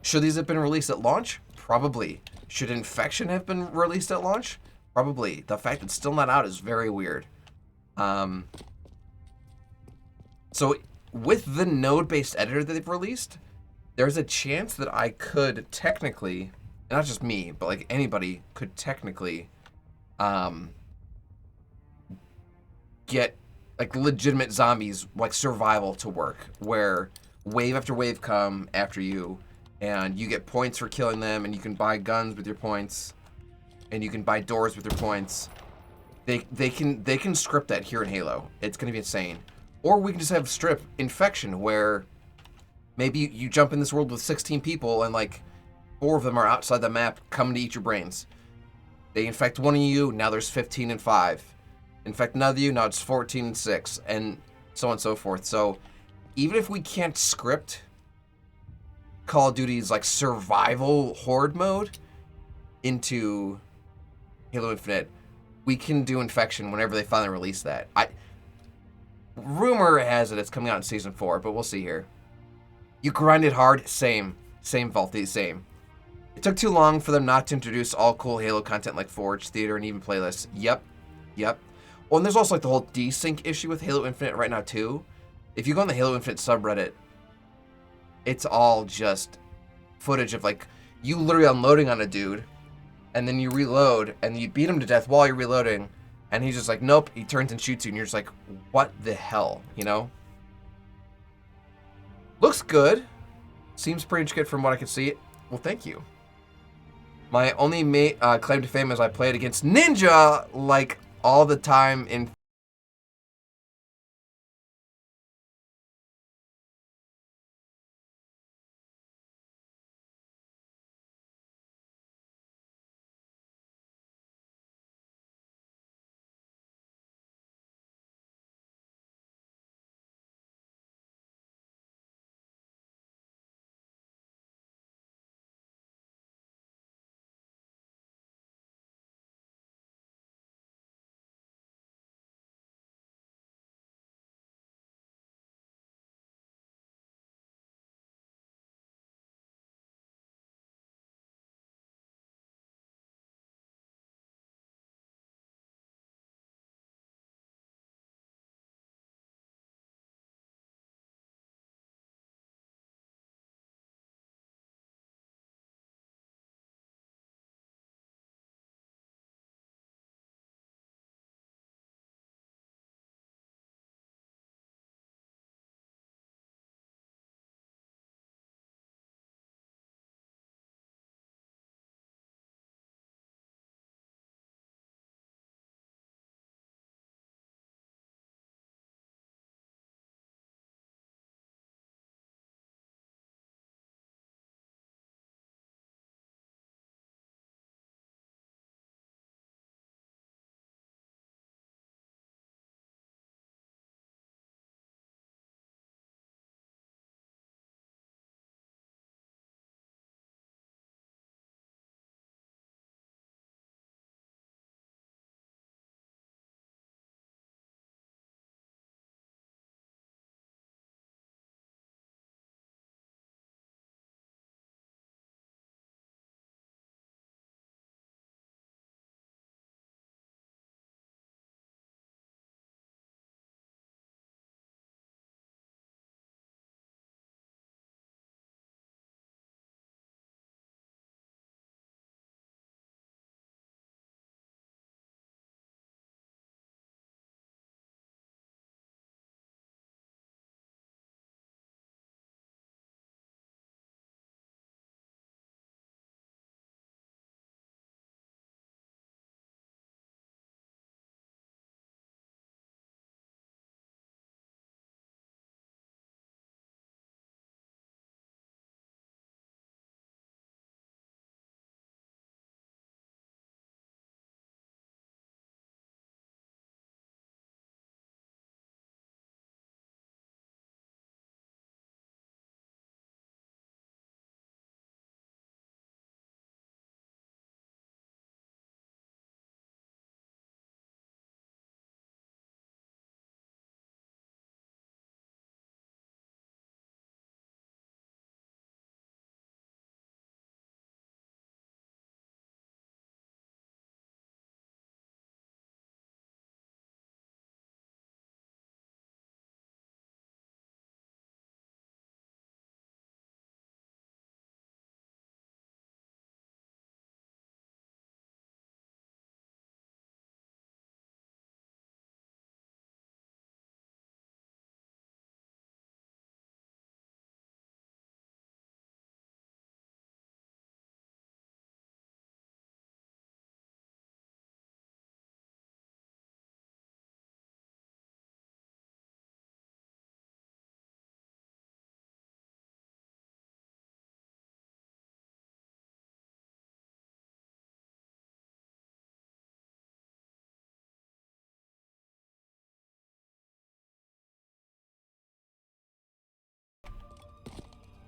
Should these have been released at launch? Probably. Should Infection have been released at launch? Probably. The fact it's still not out is very weird. So with the node-based editor that they've released, there's a chance that I could technically, not just me, but like anybody could technically get like legitimate zombies, like survival to work, where wave after wave come after you, and you get points for killing them, and you can buy guns with your points, and you can buy doors with your points. They can script that here in Halo. It's gonna be insane. Or we can just have strip Infection, where maybe you jump in this world with 16 people, and like 4 of them are outside the map coming to eat your brains. They infect one of you, now there's 15 and 5. Infect another of you, now it's 14 and 6, and so on and so forth. So even if we can't script Call of Duty's like survival horde mode into Halo Infinite, we can do Infection whenever they finally release that. Rumor has it it's coming out in Season 4, but we'll see here. You grinded hard? Same. Same, Vaulty, same. It took too long for them not to introduce all cool Halo content like Forge, Theater, and even playlists. Yep. Well, and there's also like the whole desync issue with Halo Infinite right now, too. If you go on the Halo Infinite subreddit, it's all just footage of like you literally unloading on a dude, and then you reload, and you beat him to death while you're reloading, and he's just like, nope, he turns and shoots you, and you're just like, what the hell, you know? Looks good. Seems pretty good from what I can see. Well, thank you. My only claim to fame is I played against Ninja, like, all the time in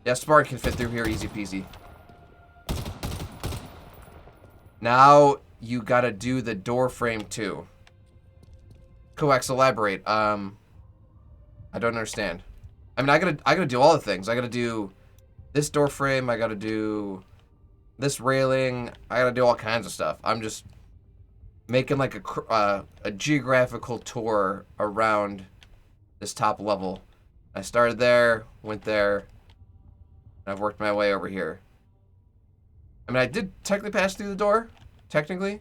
Yeah, Spark can fit through here easy peasy. Now you gotta do the door frame too. Coax, elaborate. I don't understand. I mean, I gotta do all the things. I gotta do this door frame. I gotta do this railing. I gotta do all kinds of stuff. I'm just making like a geographical tour around this top level. I started there, went there, and I've worked my way over here. I mean, I did technically pass through the door, technically,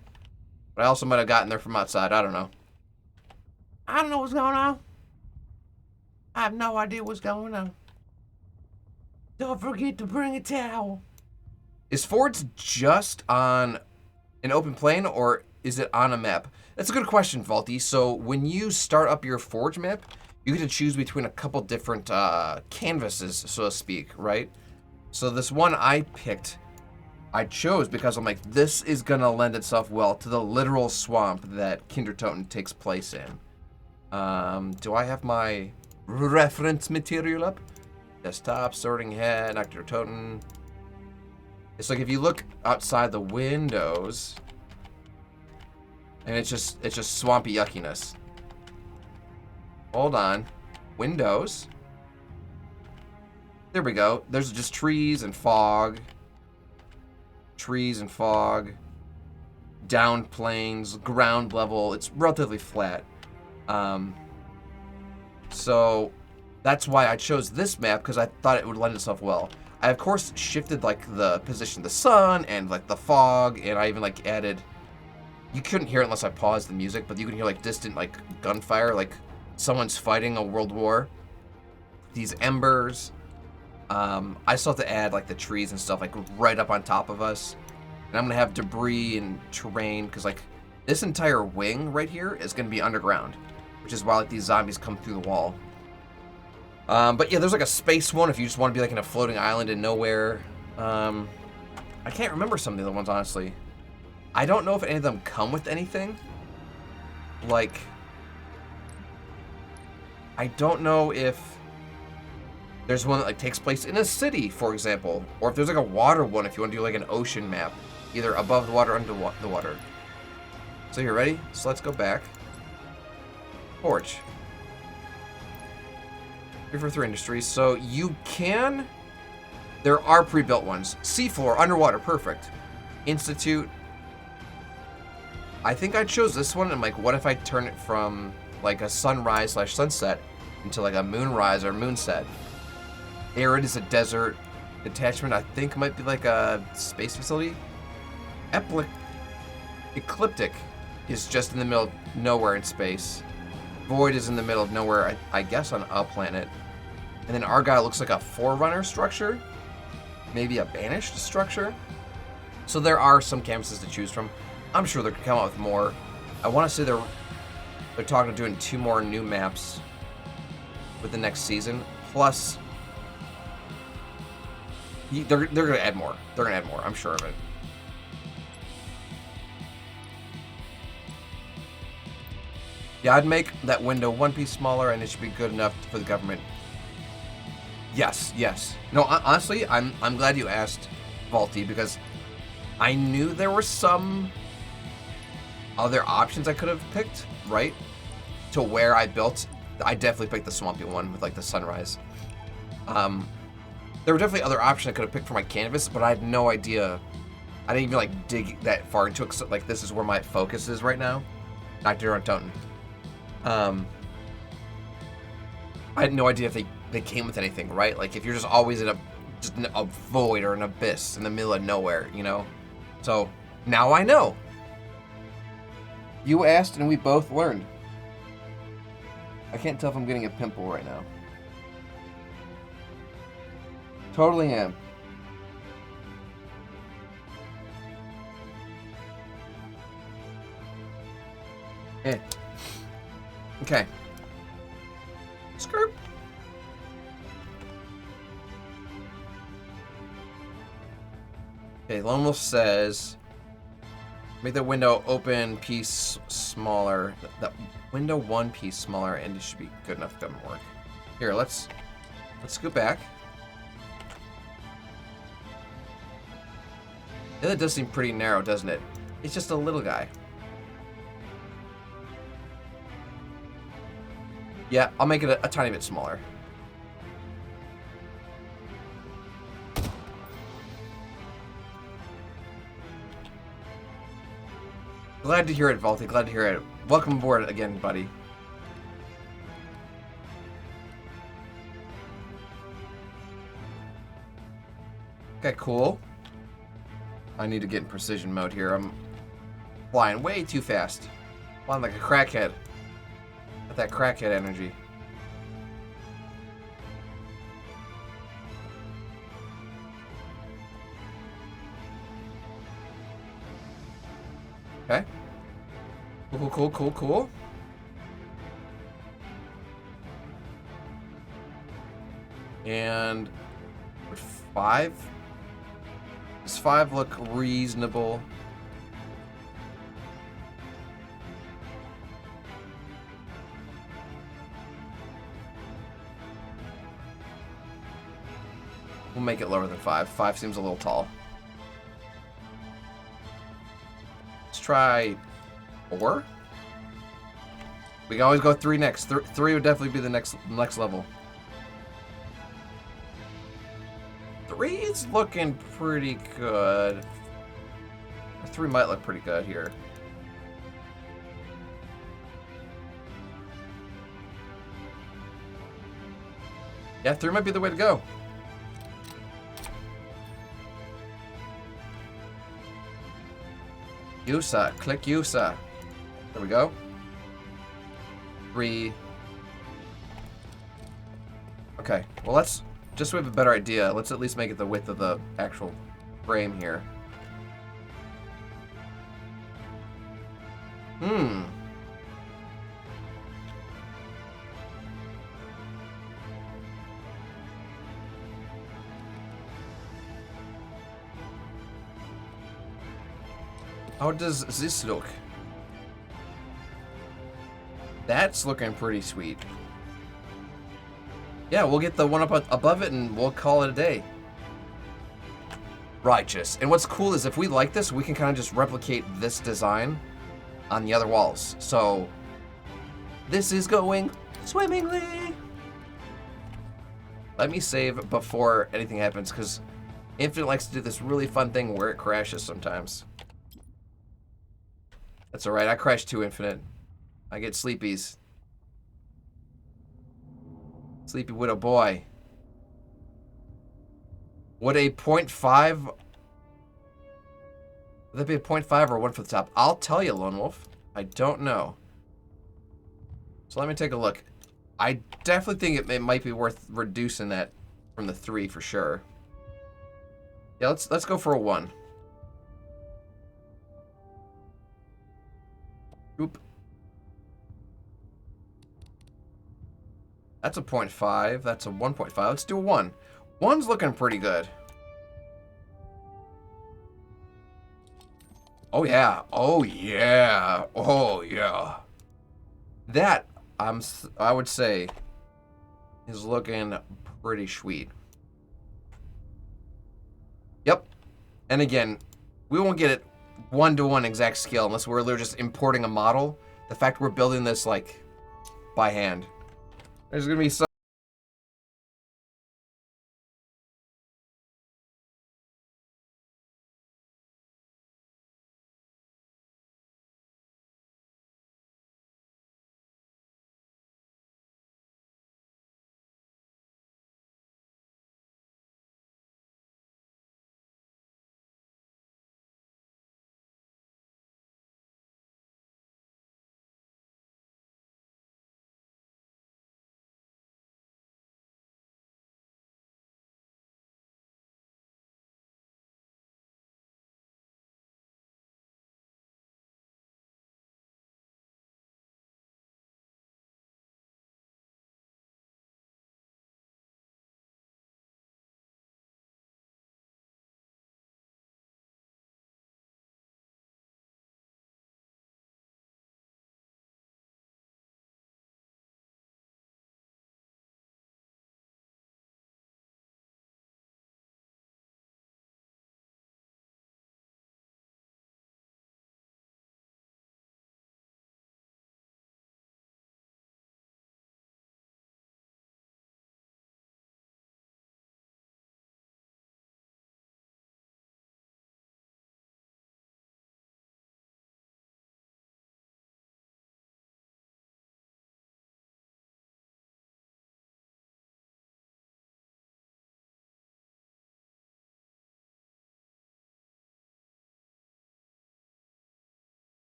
but I also might have gotten there from outside. I don't know. I don't know what's going on. I have no idea what's going on. Don't forget to bring a towel. Is Ford's just on an open plane, or is it on a map? That's a good question, Vaulty. So when you start up your Forge map, you get to choose between a couple different canvases, so to speak, right? So this one I picked, I chose because I'm like, this is going to lend itself well to the literal swamp that Kindertoten takes place in. Do I have my reference material up? Desktop, sorting head, Nacht der Untoten. It's like if you look outside the windows, and it's just swampy yuckiness. Hold on. Windows. There we go. There's just trees and fog. Trees and fog. Down plains, ground level. It's relatively flat. So that's why I chose this map, because I thought it would lend itself well. I of course shifted like the position of the sun and like the fog, and I even like added, you couldn't hear it unless I paused the music, but you can hear like distant like gunfire, like someone's fighting a world war. These embers. I still have to add like the trees and stuff like right up on top of us. And I'm gonna have debris and terrain, because like this entire wing right here is gonna be underground, which is why like these zombies come through the wall. But yeah, there's like a space one if you just want to be like in a floating island in nowhere. I can't remember some of the other ones, honestly. I don't know if any of them come with anything. Like, I don't know if there's one that like takes place in a city, for example, or if there's like a water one if you want to do like an ocean map, either above the water or under the water. So you're ready? So let's go back. Forge. 343 Industries. So you can... There are pre-built ones. Seafloor, underwater, perfect. Institute. I think I chose this one. I'm like, what if I turn it from like a sunrise/sunset into like a moonrise or moonset? Arid is a desert. Detachment, I think, might be like a space facility. Ecliptic is just in the middle of nowhere in space. Void is in the middle of nowhere, I guess, on a planet. And then Argyle looks like a Forerunner structure. Maybe a Banished structure. So there are some canvases to choose from. I'm sure they're going to come out with more. I want to say they're talking about doing 2 more new maps with the next season. Plus, they're going to add more. They're going to add more, I'm sure of it. Yeah, I'd make that window 1 piece smaller, and it should be good enough for the government. Yes, yes. No, honestly, I'm glad you asked, Vaulty, because I knew there were some other options I could have picked, right? To where I built. I definitely picked the swampy one with like the sunrise. There were definitely other options I could have picked for my canvas, but I had no idea. I didn't even like dig that far into it. So, like, this is where my focus is right now. Nacht der Untoten. I had no idea if they came with anything, right? Like if you're just always in a void or an abyss in the middle of nowhere, you know? So now I know. You asked and we both learned. I can't tell if I'm getting a pimple right now. Totally am. Eh. Okay. Skirt. Okay, Lone Wolf says, make the window open piece smaller. That window 1 piece smaller, and it should be good enough to work. Here, let's go back. Yeah, that does seem pretty narrow, doesn't it? It's just a little guy. Yeah, I'll make it a tiny bit smaller. Glad to hear it, Valti. Glad to hear it. Welcome aboard again, buddy. Okay, cool. I need to get in precision mode here. I'm flying way too fast. Flying like a crackhead. With that crackhead energy. Okay. Cool, cool, cool, cool. And 5. Does 5 look reasonable? We'll make it lower than 5. 5 seems a little tall. Let's try 4. We can always go 3 next. 3 would definitely be the next level. 3 is looking pretty good. 3 might look pretty good here. Yeah, 3 might be the way to go. USA. Click USA. There we go. 3. Okay. Well, let's... Just so we have a better idea, let's at least make it the width of the actual frame here. How does this look? That's looking pretty sweet. Yeah, we'll get the one up above it and we'll call it a day. Righteous. And what's cool is if we like this, we can kind of just replicate this design on the other walls. So this is going swimmingly. Let me save before anything happens because Infinite likes to do this really fun thing where it crashes sometimes. That's alright, I crash too, Infinite. I get sleepies. Sleepy Widow boy. Would a 0.5... Would that be a 0.5 or 1 for the top? I'll tell you, Lone Wolf. I don't know. So let me take a look. I definitely think it might be worth reducing that from the 3 for sure. Yeah, let's go for a 1. Oop. That's a 0.5. That's a 1.5. Let's do a 1. 1's looking pretty good. Oh yeah. Oh yeah. Oh yeah. That I would say is looking pretty sweet. Yep. And again, we won't get it 1-to-1 exact scale unless we're literally just importing a model. The fact we're building this like by hand. There's gonna be some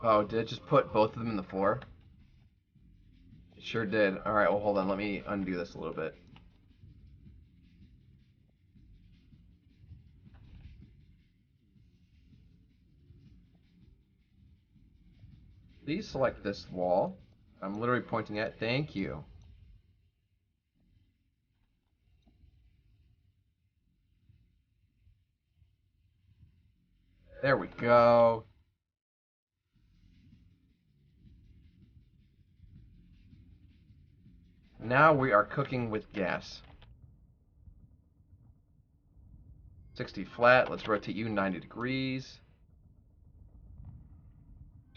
Oh, did it just put both of them in the floor? It sure did. Alright, well hold on, let me undo this a little bit. Please select this wall. I'm literally pointing at. Thank you. There we go. Now we are cooking with gas. 60 flat. Let's rotate you 90 degrees.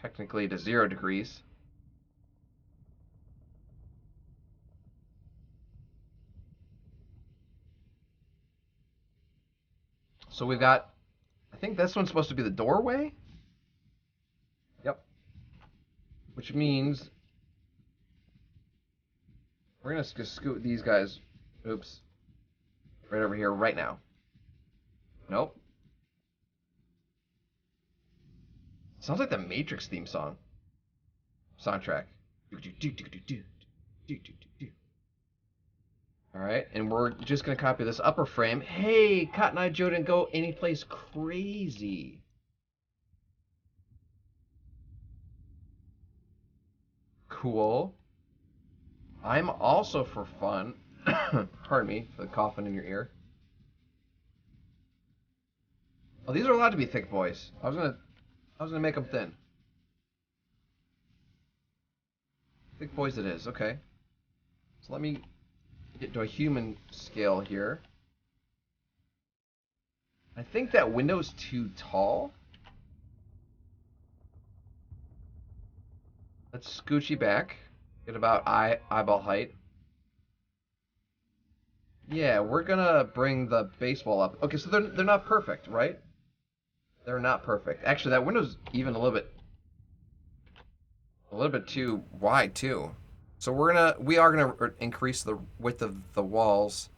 Technically to 0 degrees. So we've got, I think this one's supposed to be the doorway? Yep. Which means we're going to just scoot these guys, oops, right over here right now. Nope. Sounds like the Matrix theme song. Soundtrack. Alright, and we're just going to copy this upper frame. Hey, Cotton Eye Joe didn't go anyplace crazy. Cool. I'm also for fun. Pardon me for the coughing in your ear. Oh, these are allowed to be thick boys. I was gonna make them thin. Thick boys it is, okay. So let me get to a human scale here. I think that window's too tall. Let's scooch you back. Get about eyeball height. Yeah, we're gonna bring the baseball up. Okay, so they're not perfect, right? They're not perfect. Actually, that window's even a little bit too wide too. So we are gonna increase the width of the walls.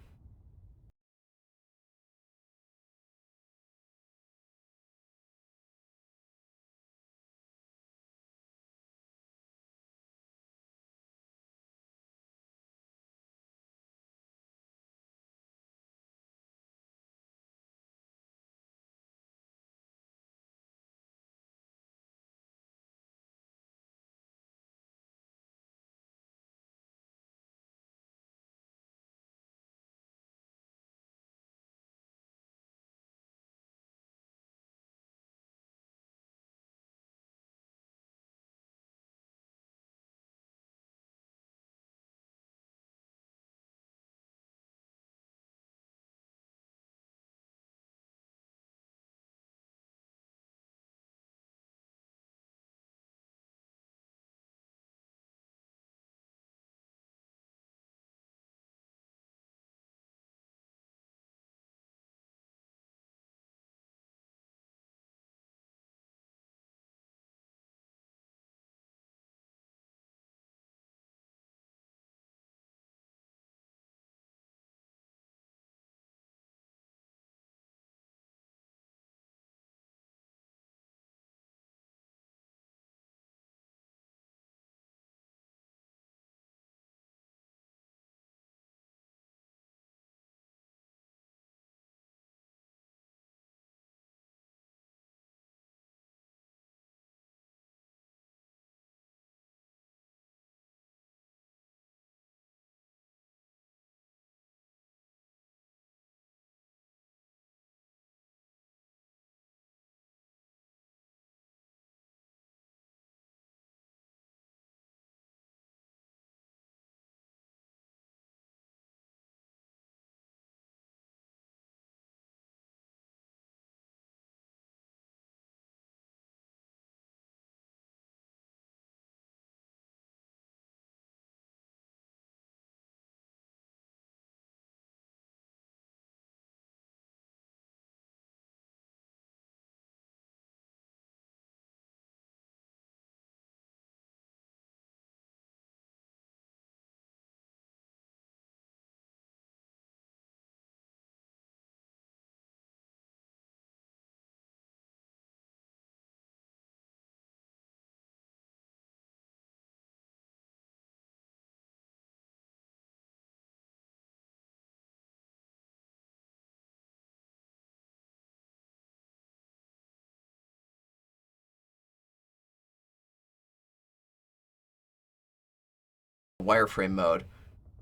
wireframe mode.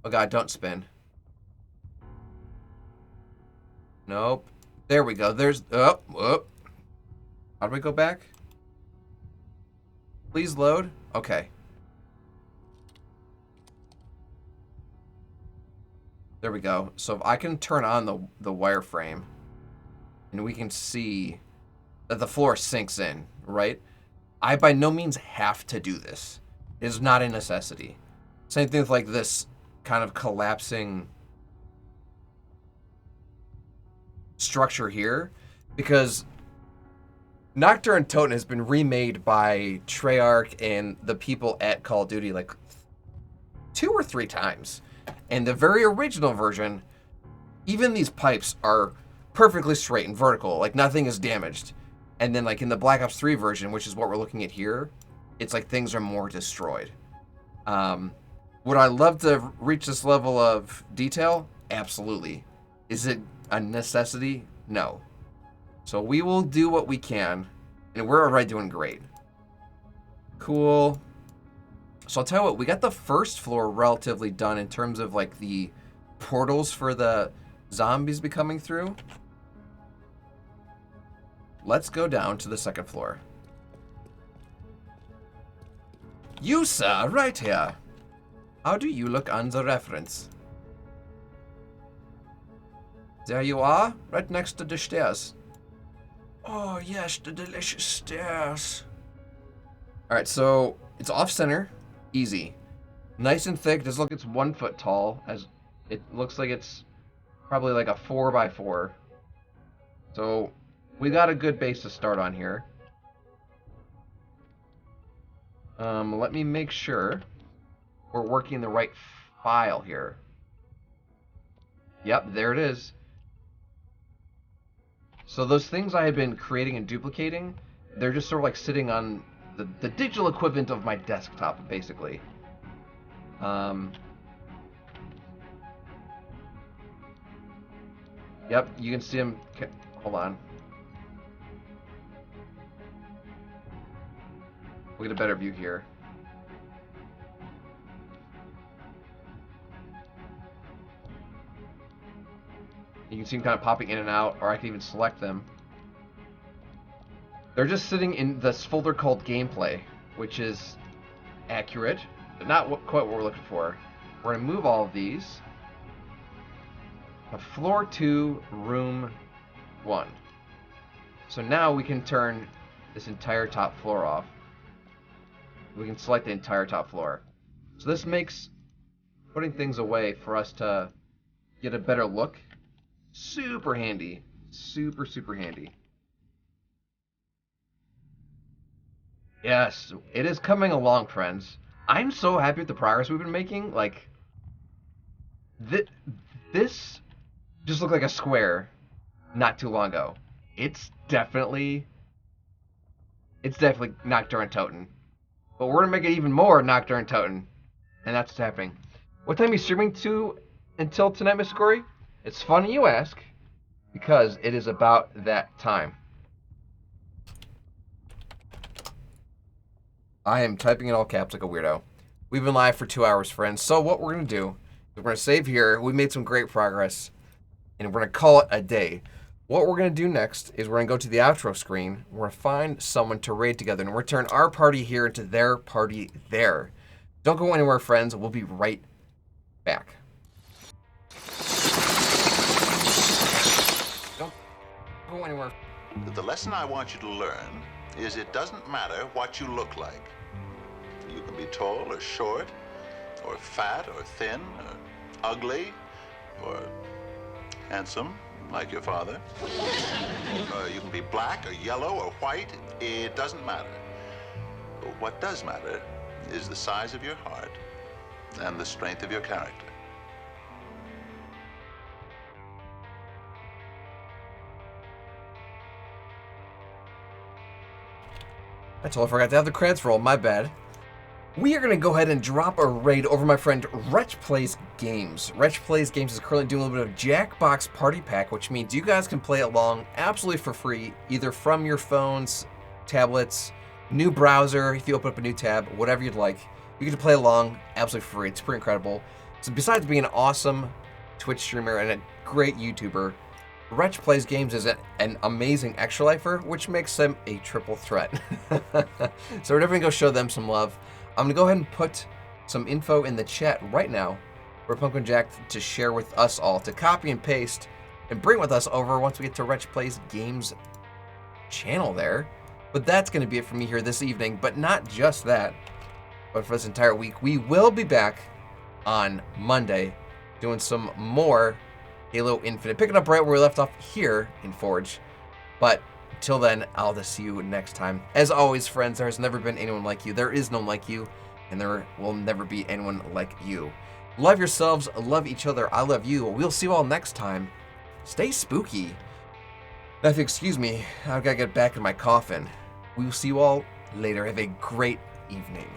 Oh god, don't spin. Nope. There we go. There's... Oh, oh. How do we go back? Please load. Okay. There we go. So if I can turn on the wireframe, and we can see that the floor sinks in, right? I by no means have to do this. It is not a necessity. Same thing with like this kind of collapsing structure here, because Nacht der Untoten has been remade by Treyarch and the people at Call of Duty like 2 or 3 times. And the very original version, even these pipes are perfectly straight and vertical, like nothing is damaged. And then like in the Black Ops 3 version, which is what we're looking at here, it's like things are more destroyed. Would I love to reach this level of detail? Absolutely. Is it a necessity? No. So we will do what we can, and we're already doing great. Cool. So I'll tell you what, we got the first floor relatively done in terms of like the portals for the zombies be coming through. Let's go down to the second floor. You, sir, right here. How do you look on the reference? There you are, right next to the stairs. Oh, yes, the delicious stairs. Alright, so it's off-center. Easy. Nice and thick. Doesn't look like it's 1 foot tall. As it looks like it's probably like a 4x4. So we got a good base to start on here. Let me make sure we're working the right file here. Yep, there it is. So those things I had been creating and duplicating, they're just sort of like sitting on the digital equivalent of my desktop, basically. Yep, you can see them. Hold on. We'll get a better view here. You can see them kind of popping in and out, or I can even select them. They're just sitting in this folder called Gameplay, which is accurate, but not quite what we're looking for. We're going to move all of these. Floor 2, room 1. So now we can turn this entire top floor off. We can select the entire top floor. So this makes putting things away for us to get a better look super handy. Super, super handy. Yes, it is coming along, friends. I'm so happy with the progress we've been making. Like, this just looked like a square not too long ago. It's definitely Nacht der Untoten. But we're gonna make it even more Nacht der Untoten. And that's what's happening. What time are you streaming to until tonight, Mr. Gory? It's funny you ask, because it is about that time. I am typing in all caps like a weirdo. We've been live for 2 hours, friends. So what we're going to do is we're going to save here. We made some great progress, and we're going to call it a day. What we're going to do next is we're going to go to the outro screen. We're going to find someone to raid together, and we're going to turn our party here into their party there. Don't go anywhere, friends. We'll be right back. Don't go anywhere. The lesson I want you to learn is it doesn't matter what you look like. You can be tall or short, or fat or thin, or ugly, or handsome, like your father. You can be black or yellow or white. It doesn't matter. But what does matter is the size of your heart and the strength of your character. I totally forgot to have the credits roll, my bad. We are going to go ahead and drop a raid over my friend Wretch Plays Games. Wretch Plays Games is currently doing a little bit of Jackbox Party Pack, which means you guys can play along absolutely for free, either from your phones, tablets, new browser, if you open up a new tab, whatever you'd like. You get to play along absolutely free. It's pretty incredible. So besides being an awesome Twitch streamer and a great YouTuber, Wretch Plays Games is an amazing extra lifer, which makes them a triple threat. So we're definitely going to go show them some love. I'm going to go ahead and put some info in the chat right now for Pumpkin Jack to share with us all, to copy and paste and bring with us over once we get to Wretch Plays Games channel there. But that's going to be it for me here this evening. But not just that, but for this entire week, we will be back on Monday doing some more Halo Infinite, picking up right where we left off here in Forge. But till then, I'll just see you next time. As always, friends, there has never been anyone like you. There is no one like you, and there will never be anyone like you. Love yourselves, love each other, I love you. We'll see you all next time. Stay spooky. Now, if you excuse me, I've got to get back in my coffin. We will see you all later. Have a great evening.